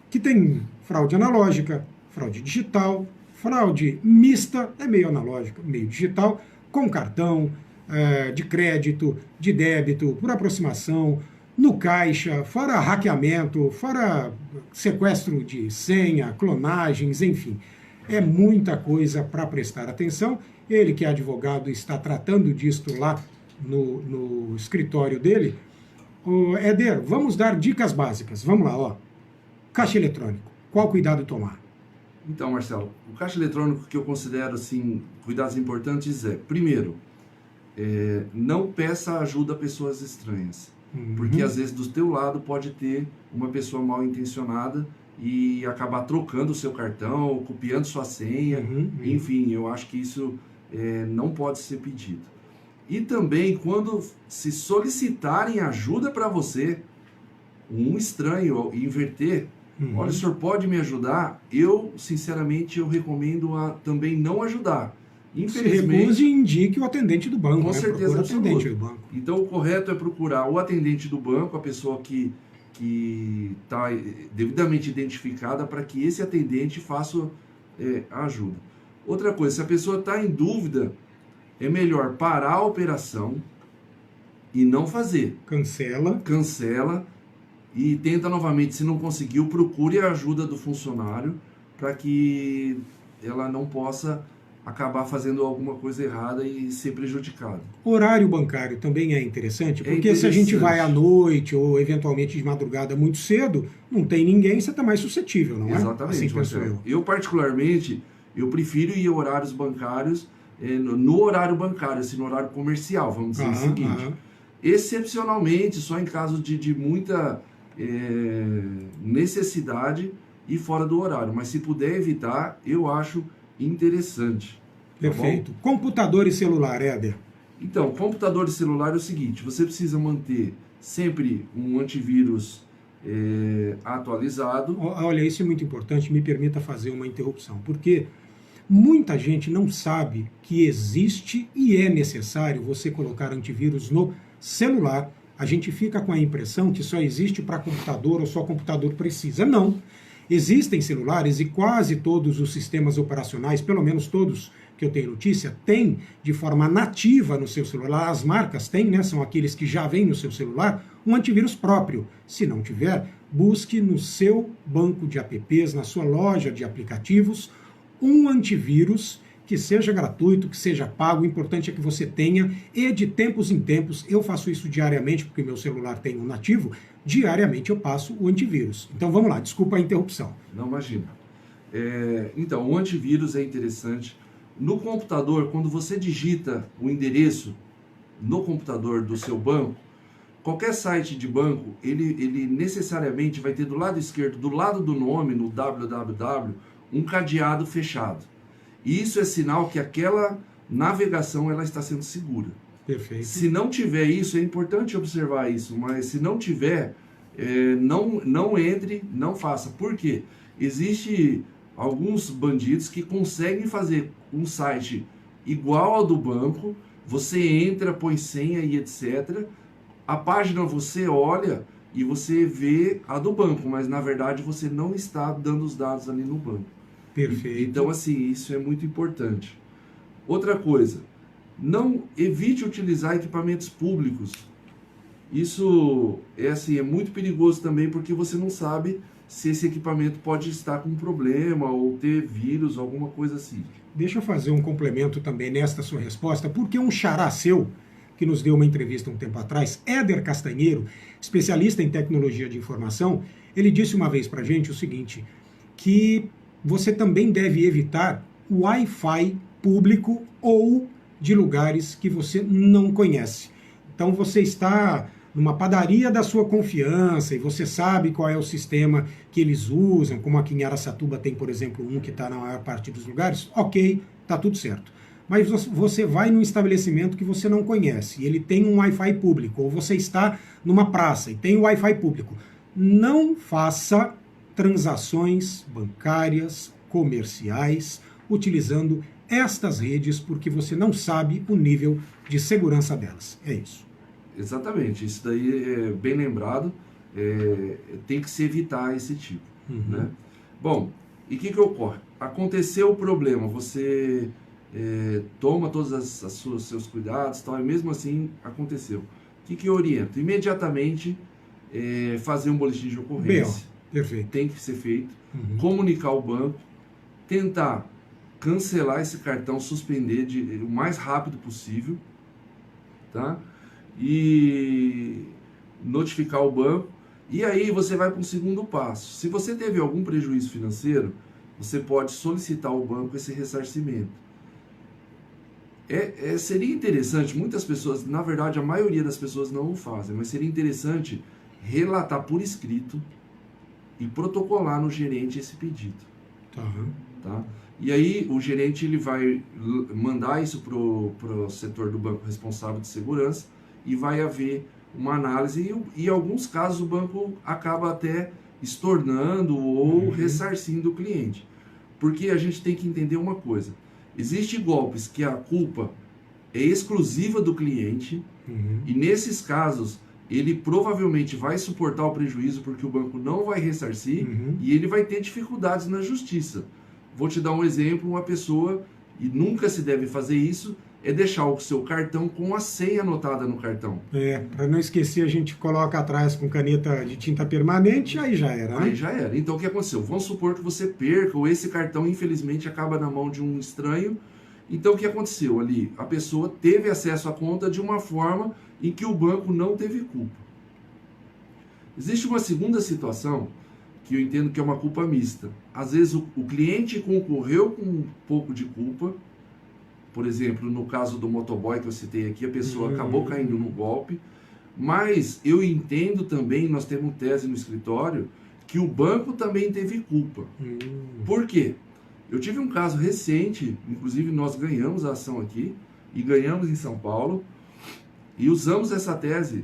que tem fraude analógica, fraude digital, fraude mista, é meio analógica, meio digital, com cartão de crédito, de débito, por aproximação, no caixa, fora hackeamento, fora sequestro de senha, clonagens, enfim. É muita coisa para prestar atenção. Ele, que é advogado, está tratando disto lá no escritório dele. Éder, vamos dar dicas básicas. Vamos lá, ó. Caixa eletrônico. Qual cuidado tomar? Então, Marcelo, o caixa eletrônico que eu considero assim, cuidados importantes primeiro, não peça ajuda a pessoas estranhas. Porque às vezes do teu lado pode ter uma pessoa mal intencionada e acabar trocando o seu cartão, copiando sua senha, enfim, eu acho que isso não pode ser pedido. E também quando se solicitarem ajuda para você, um estranho inverter, olha, o senhor pode me ajudar? Eu, sinceramente, eu recomendo a também não ajudar. Infelizmente, se recuse e indique o atendente do banco. Com certeza absoluta. Atendente do banco. Então o correto é procurar o atendente do banco, a pessoa que está devidamente identificada, para que esse atendente faça a ajuda. Outra coisa, se a pessoa está em dúvida, é melhor parar a operação e não fazer. Cancela e tenta novamente. Se não conseguiu, procure a ajuda do funcionário para que ela não possa acabar fazendo alguma coisa errada e ser prejudicado. Horário bancário também é interessante, porque se a gente vai à noite ou eventualmente de madrugada muito cedo, não tem ninguém, você está mais suscetível, não é? Exatamente, assim penso eu. Particularmente, eu prefiro ir a horários bancários, no horário bancário, assim, no horário comercial, vamos dizer o seguinte. Excepcionalmente, só em caso de muita necessidade e fora do horário. Mas se puder evitar, eu acho interessante. Perfeito. Tá, computador e celular, Éder? Então, computador e celular é o seguinte, você precisa manter sempre um antivírus atualizado. Olha, isso é muito importante, me permita fazer uma interrupção, porque muita gente não sabe que existe e é necessário você colocar antivírus no celular. A gente fica com a impressão que só existe para computador ou só computador precisa. Não. Existem celulares e quase todos os sistemas operacionais, pelo menos todos que eu tenho notícia, tem de forma nativa no seu celular, as marcas têm, né, são aqueles que já vêm no seu celular, um antivírus próprio. Se não tiver, busque no seu banco de apps, na sua loja de aplicativos, um antivírus que seja gratuito, que seja pago. O importante é que você tenha, e de tempos em tempos, eu faço isso diariamente, porque meu celular tem um nativo, diariamente eu passo o antivírus. Então vamos lá, desculpa a interrupção. Não, imagina. Então, o antivírus é interessante. No computador, quando você digita o endereço no computador do seu banco, qualquer site de banco, ele necessariamente vai ter do lado esquerdo, do lado do nome, no www, um cadeado fechado. E isso é sinal que aquela navegação ela está sendo segura. Perfeito. Se não tiver isso, é importante observar isso, mas se não tiver, não entre, não faça. Por quê? Existem alguns bandidos que conseguem fazer um site igual ao do banco, você entra, põe senha e etc. A página você olha e você vê a do banco, mas na verdade você não está dando os dados ali no banco. Perfeito. Então, assim, isso é muito importante. Outra coisa, não evite utilizar equipamentos públicos. Isso é muito perigoso também, porque você não sabe se esse equipamento pode estar com um problema ou ter vírus, alguma coisa assim. Deixa eu fazer um complemento também nesta sua resposta, porque um xará seu, que nos deu uma entrevista um tempo atrás, Éder Castanheiro, especialista em tecnologia de informação, ele disse uma vez pra gente o seguinte, que você também deve evitar o Wi-Fi público ou de lugares que você não conhece. Então você está numa padaria da sua confiança e você sabe qual é o sistema que eles usam, como aqui em Araçatuba tem, por exemplo, um que está na maior parte dos lugares, ok, está tudo certo. Mas você vai num estabelecimento que você não conhece e ele tem um Wi-Fi público, ou você está numa praça e tem um Wi-Fi público. Não faça transações bancárias, comerciais, utilizando estas redes, porque você não sabe o nível de segurança delas. É isso. Exatamente, isso daí é bem lembrado, tem que se evitar esse tipo. Né? Bom, e o que ocorre? Aconteceu o problema, você toma todos os seus cuidados, tal, e mesmo assim aconteceu. O que eu oriento? Imediatamente fazer um boletim de ocorrência. Perfeito. Tem que ser feito, comunicar ao banco, tentar cancelar esse cartão, suspender o mais rápido possível, tá? E notificar o banco, e aí você vai para um segundo passo. Se você teve algum prejuízo financeiro, você pode solicitar ao banco esse ressarcimento. Seria interessante, muitas pessoas, na verdade a maioria das pessoas não o fazem, mas seria interessante relatar por escrito e protocolar no gerente esse pedido. Tá? E aí o gerente ele vai mandar isso pro setor do banco responsável de segurança e vai haver uma análise e em alguns casos o banco acaba até estornando ou ressarcindo o cliente. Porque a gente tem que entender uma coisa, existem golpes que a culpa é exclusiva do cliente e nesses casos ele provavelmente vai suportar o prejuízo porque o banco não vai ressarcir e ele vai ter dificuldades na justiça. Vou te dar um exemplo, uma pessoa, e nunca se deve fazer isso, é deixar o seu cartão com a senha anotada no cartão. Para não esquecer, a gente coloca atrás com caneta de tinta permanente, aí já era, né? Aí já era. Então o que aconteceu? Vamos supor que você perca, ou esse cartão infelizmente acaba na mão de um estranho. Então o que aconteceu ali? A pessoa teve acesso à conta de uma forma em que o banco não teve culpa. Existe uma segunda situação que eu entendo que é uma culpa mista. Às vezes o cliente concorreu com um pouco de culpa, por exemplo, no caso do motoboy que eu citei aqui, a pessoa acabou caindo no golpe, mas eu entendo também, nós temos tese no escritório, que o banco também teve culpa. Por quê? Eu tive um caso recente, inclusive nós ganhamos a ação aqui, e ganhamos em São Paulo, e usamos essa tese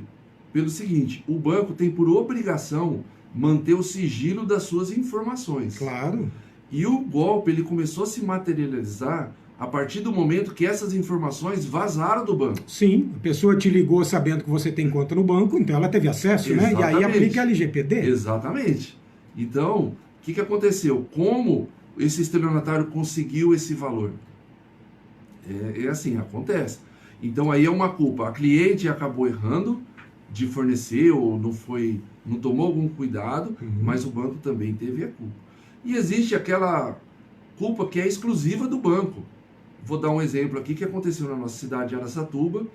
pelo seguinte, o banco tem por obrigação manter o sigilo das suas informações. Claro. E o golpe ele começou a se materializar a partir do momento que essas informações vazaram do banco. Sim, a pessoa te ligou sabendo que você tem conta no banco, então ela teve acesso, né? E aí aplica a LGPD. Exatamente. Então, o que aconteceu? Como esse estelionatário conseguiu esse valor? É assim, acontece. Então aí é uma culpa. A cliente acabou errando de fornecer ou não tomou algum cuidado, mas o banco também teve a culpa. E existe aquela culpa que é exclusiva do banco. Vou dar um exemplo aqui que aconteceu na nossa cidade de Araçatuba,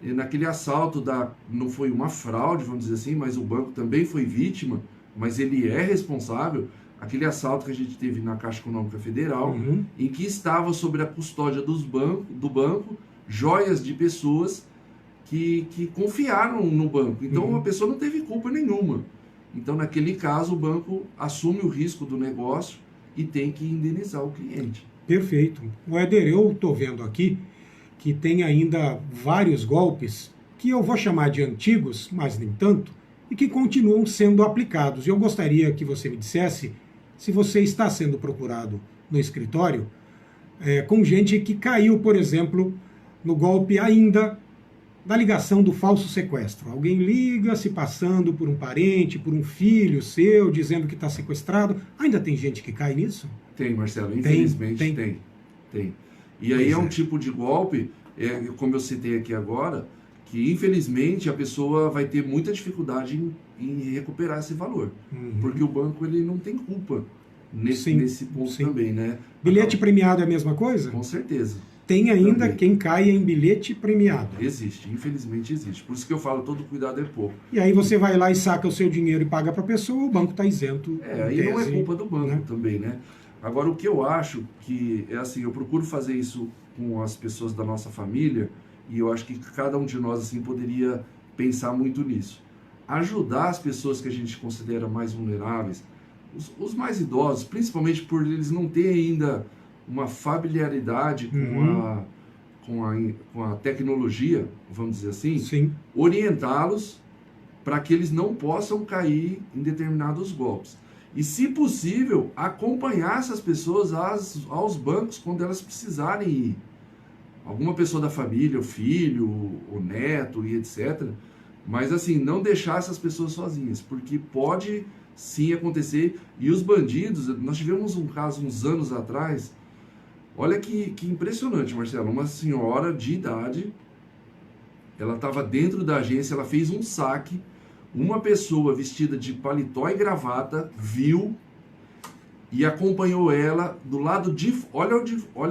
naquele assalto não foi uma fraude, vamos dizer assim, mas o banco também foi vítima, mas ele é responsável. Aquele assalto que a gente teve na Caixa Econômica Federal, em que estava sob a custódia do banco joias de pessoas que confiaram no banco. Então a pessoa não teve culpa nenhuma. Então naquele caso o banco assume o risco do negócio e tem que indenizar o cliente. Perfeito. O Éder, eu estou vendo aqui que tem ainda vários golpes que eu vou chamar de antigos, mas nem tanto, e que continuam sendo aplicados. Eu gostaria que você me dissesse se você está sendo procurado no escritório com gente que caiu, por exemplo, no golpe ainda da ligação do falso sequestro. Alguém liga se passando por um parente, por um filho seu, dizendo que está sequestrado. Ainda tem gente que cai nisso? Tem, Marcelo, infelizmente tem. E aí é um tipo de golpe, como eu citei aqui agora, que infelizmente a pessoa vai ter muita dificuldade em recuperar esse valor. Porque o banco ele não tem culpa nesse ponto também, né? Bilhete premiado é a mesma coisa? Com certeza. Tem ainda quem caia em bilhete premiado. Existe, infelizmente existe. Por isso que eu falo, todo cuidado é pouco. E aí você vai lá e saca o seu dinheiro e paga para a pessoa, o banco está isento. Aí não é culpa do banco também, né? Agora, o que eu acho que é assim, eu procuro fazer isso com as pessoas da nossa família, e eu acho que cada um de nós assim poderia pensar muito nisso. Ajudar as pessoas que a gente considera mais vulneráveis, os mais idosos, principalmente por eles não terem ainda uma familiaridade com a tecnologia, vamos dizer assim, orientá-los para que eles não possam cair em determinados golpes. E, se possível, acompanhar essas pessoas aos bancos quando elas precisarem ir. Alguma pessoa da família, o filho, o neto e etc. Mas, assim, não deixar essas pessoas sozinhas, porque pode sim acontecer. E os bandidos, nós tivemos um caso uns anos atrás, olha que impressionante, Marcelo, uma senhora de idade, ela estava dentro da agência, ela fez um saque, uma pessoa vestida de paletó e gravata viu e acompanhou ela do lado de... Olha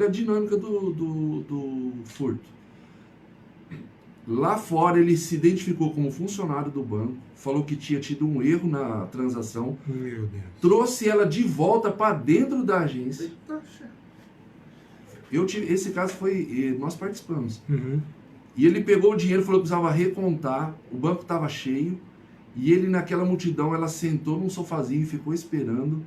a dinâmica do furto. Lá fora ele se identificou como funcionário do banco, falou que tinha tido um erro na transação, Meu Deus. Trouxe ela de volta para dentro da agência. Esse caso nós participamos. E ele pegou o dinheiro, falou que precisava recontar, o banco estava cheio, e ele naquela multidão, ela sentou num sofazinho e ficou esperando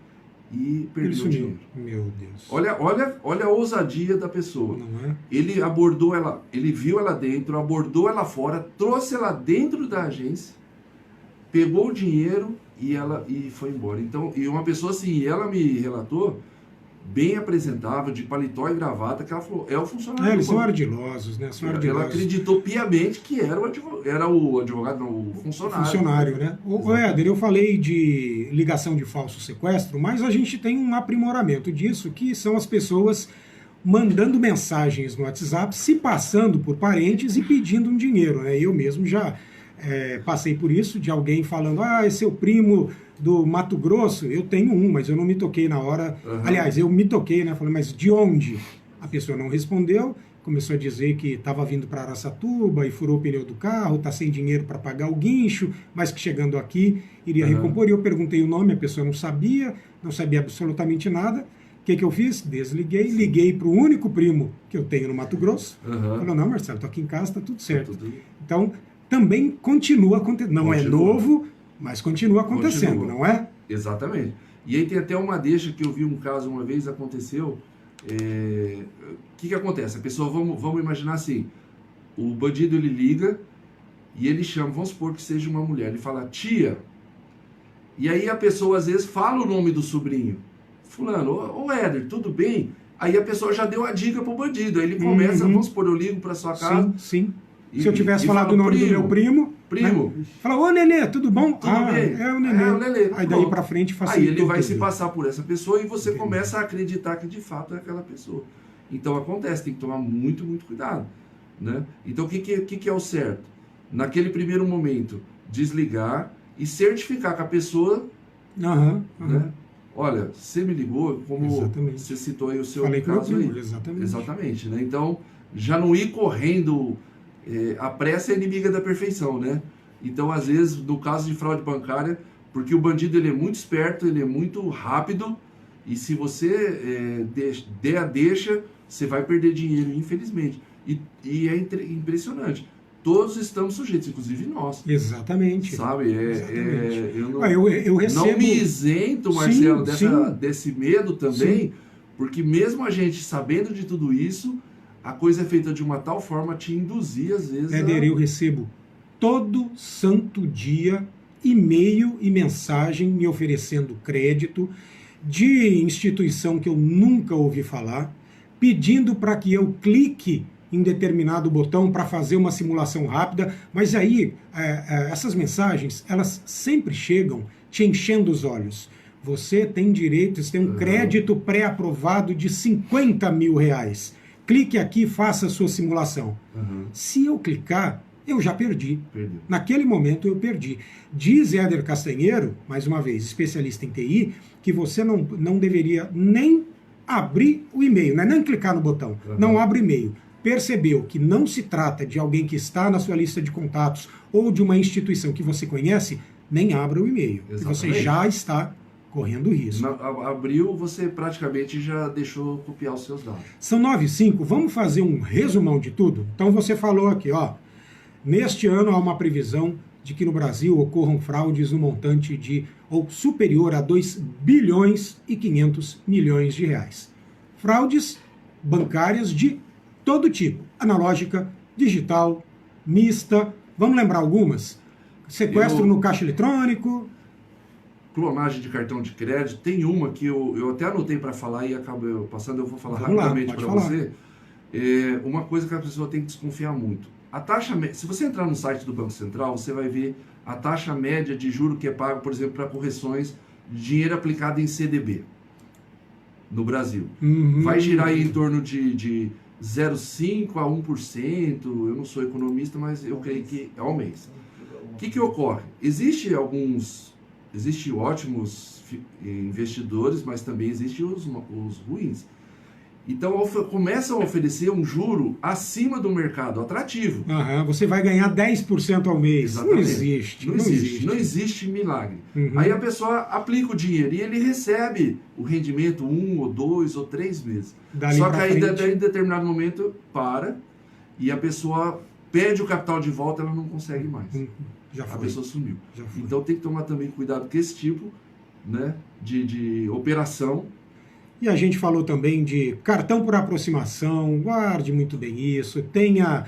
e perdeu o dinheiro. Meu Deus. Olha a ousadia da pessoa. Não é? Ele abordou ela, ele viu ela dentro, abordou ela fora, trouxe ela dentro da agência, pegou o dinheiro e foi embora. Então, e uma pessoa assim, ela me relatou, bem apresentável, de paletó e gravata, que ela falou, é o funcionário. Eles são ardilosos, né? São ardilosos. Ela acreditou piamente que era o advogado, não, o funcionário. Funcionário, né? O Éder, eu falei de ligação de falso sequestro, mas a gente tem um aprimoramento disso, que são as pessoas mandando mensagens no WhatsApp, se passando por parentes e pedindo um dinheiro, né? Eu mesmo já passei por isso, de alguém falando, é seu primo do Mato Grosso. Eu tenho um, mas eu não me toquei na hora. Aliás, eu me toquei, né? Falei, mas de onde? A pessoa não respondeu, começou a dizer que estava vindo para Araçatuba e furou o pneu do carro, está sem dinheiro para pagar o guincho, mas que chegando aqui iria recompor. E eu perguntei o nome, a pessoa não sabia absolutamente nada. O que eu fiz? Desliguei, liguei para o único primo que eu tenho no Mato Grosso. Falou, não, Marcelo, estou aqui em casa, está tudo certo. Então, também continua acontecendo. Não é novo, mas continua acontecendo, não é? Exatamente. E aí tem até uma deixa que eu vi um caso uma vez, aconteceu. O que acontece? A pessoa, vamos imaginar assim, o bandido ele liga e ele chama, vamos supor que seja uma mulher, ele fala, tia. E aí a pessoa às vezes fala o nome do sobrinho. Fulano, ô Éder, tudo bem? Aí a pessoa já deu a dica pro bandido. Aí ele começa, vamos supor, eu ligo para sua casa. Sim. Se eu tivesse falado o nome do meu primo, né? Fala, ô Nenê, tudo bom? Tudo bem? É o Nenê. O Nenê. Aí daí pra frente facilitou. Aí ele vai se passar por essa pessoa e você começa a acreditar que de fato é aquela pessoa. Então acontece, tem que tomar muito, muito cuidado, né? Então o que é o certo? Naquele primeiro momento, desligar e certificar que a pessoa, né? Olha, você me ligou, como exatamente. Você citou aí o seu Falei caso com aí. Exatamente, né? Então, já não ir correndo, a pressa é inimiga da perfeição, né? Então, às vezes, no caso de fraude bancária, porque o bandido ele é muito esperto, ele é muito rápido, e se você der a deixa, você vai perder dinheiro, infelizmente. E é impressionante. Todos estamos sujeitos, inclusive nós. Exatamente. Sabe? Eu recebo... Não me isento, Marcelo, desse medo também, porque mesmo a gente sabendo de tudo isso, a coisa é feita de uma tal forma a te induzir, às vezes... Eu recebo todo santo dia e-mail e mensagem me oferecendo crédito de instituição que eu nunca ouvi falar, pedindo para que eu clique em determinado botão para fazer uma simulação rápida, mas aí essas mensagens, elas sempre chegam te enchendo os olhos. Você tem direito, você tem um crédito pré-aprovado de R$50 mil. Clique aqui e faça a sua simulação. Se eu clicar, eu já perdi. Perdeu. Naquele momento eu perdi. Diz Éder Castanheiro, mais uma vez, especialista em TI, que você não deveria nem abrir o e-mail, né? Nem clicar no botão. Não abre o e-mail. Percebeu que não se trata de alguém que está na sua lista de contatos ou de uma instituição que você conhece, nem abra o e-mail. Você já está correndo risco. Abriu, você praticamente já deixou copiar os seus dados. São 9h05, vamos fazer um resumão de tudo? Então você falou aqui, neste ano há uma previsão de que no Brasil ocorram fraudes no montante de ou superior a 2 bilhões e 500 milhões de reais. Fraudes bancárias de todo tipo, analógica, digital, mista, vamos lembrar algumas? Sequestro no caixa eletrônico. Clonagem de cartão de crédito. Tem uma que eu até anotei para falar e acabo passando, eu vou falar rapidamente para você. Uma coisa que a pessoa tem que desconfiar muito. A taxa, se você entrar no site do Banco Central, você vai ver a taxa média de juro que é pago, por exemplo, para correções de dinheiro aplicado em CDB no Brasil. Vai girar aí em torno de 0,5% a 1%, eu não sou economista, mas eu creio que é ao mês. O que ocorre? Existem ótimos investidores, mas também existem os ruins. Então começam a oferecer um juro acima do mercado, atrativo. Você vai ganhar 10% ao mês. Exatamente. Não existe milagre. Aí a pessoa aplica o dinheiro e ele recebe o rendimento 1 ou 2 ou 3 meses. Só que aí em determinado momento para e a pessoa pede o capital de volta, ela não consegue mais. A pessoa sumiu. Então tem que tomar também cuidado com esse tipo, né, de operação. E a gente falou também de cartão por aproximação, guarde muito bem isso, tenha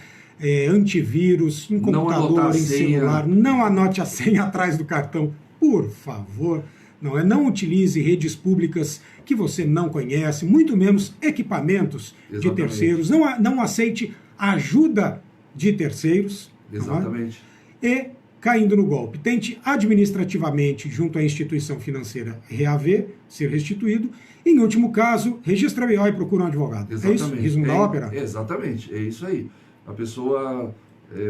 antivírus em computador, em celular, não anote a senha atrás do cartão, por favor. Não utilize redes públicas que você não conhece, muito menos equipamentos de terceiros. Não aceite ajuda de terceiros. Exatamente. E, caindo no golpe, tente administrativamente, junto à instituição financeira, reaver, ser restituído. Em último caso, registra BO e procura um advogado. Exatamente. É isso? Resumo da ópera? Exatamente, é isso aí. A pessoa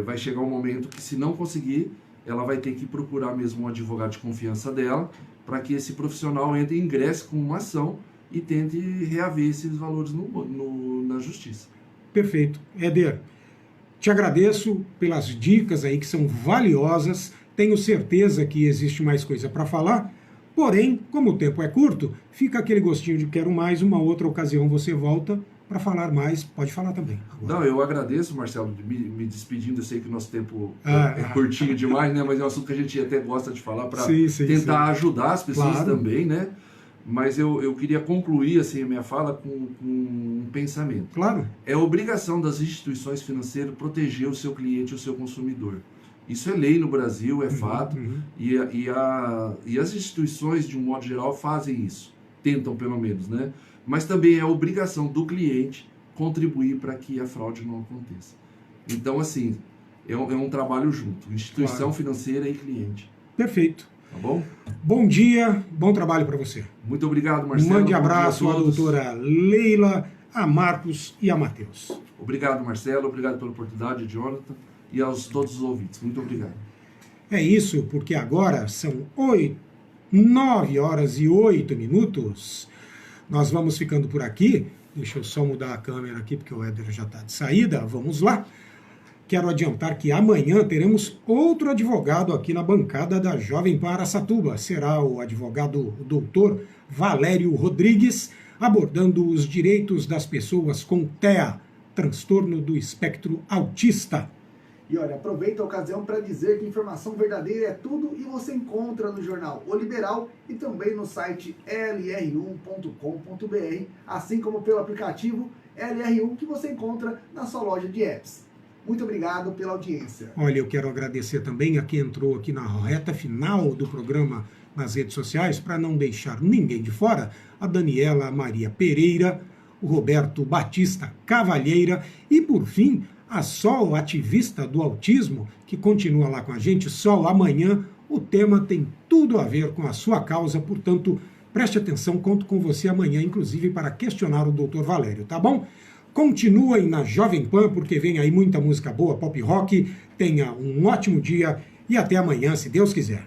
vai chegar um momento que, se não conseguir, ela vai ter que procurar mesmo um advogado de confiança dela, para que esse profissional ingresse com uma ação e tente reaver esses valores na justiça. Perfeito. Éder, te agradeço pelas dicas aí que são valiosas. Tenho certeza que existe mais coisa para falar. Porém, como o tempo é curto, fica aquele gostinho de quero mais. Uma outra ocasião você volta para falar mais. Pode falar também. Não, eu agradeço, Marcelo, me despedindo. Eu sei que o nosso tempo é curtinho demais, né? Mas é um assunto que a gente até gosta de falar para tentar ajudar as pessoas também, né? Mas eu queria concluir assim, a minha fala com um pensamento. Claro. É obrigação das instituições financeiras proteger o seu cliente, o seu consumidor. Isso é lei no Brasil, é fato, e as instituições, de um modo geral, fazem isso, tentam pelo menos, né? Mas também é obrigação do cliente contribuir para que a fraude não aconteça. Então, assim, é um trabalho junto, instituição financeira e cliente. Perfeito. Tá bom? Bom dia, bom trabalho para você. Muito obrigado, Marcelo. Um grande abraço à doutora Leila a Marcos e a Matheus. Obrigado, Marcelo, obrigado pela oportunidade, Jonathan, e aos todos os ouvintes. Muito obrigado. É isso, porque agora são 9 horas e 8 minutos. Nós vamos ficando por aqui. Deixa eu só mudar a câmera aqui, porque o Éder já está de saída. Vamos lá. Quero adiantar que amanhã teremos outro advogado aqui na bancada da Jovem Pan Araçatuba. Será o advogado doutor Valério Rodrigues, abordando os direitos das pessoas com TEA, transtorno do espectro autista. E olha, aproveita a ocasião para dizer que informação verdadeira é tudo e você encontra no jornal O Liberal e também no site lr1.com.br, assim como pelo aplicativo LR1 que você encontra na sua loja de apps. Muito obrigado pela audiência. Olha, eu quero agradecer também a quem entrou aqui na reta final do programa nas redes sociais, para não deixar ninguém de fora, a Daniela Maria Pereira, o Roberto Batista Cavalheira e, por fim, a Sol, ativista do autismo, que continua lá com a gente. Sol, amanhã o tema tem tudo a ver com a sua causa, portanto, preste atenção, conto com você amanhã, inclusive para questionar o Dr. Valério, tá bom? Continuem na Jovem Pan, porque vem aí muita música boa, pop rock. Tenha um ótimo dia e até amanhã, se Deus quiser.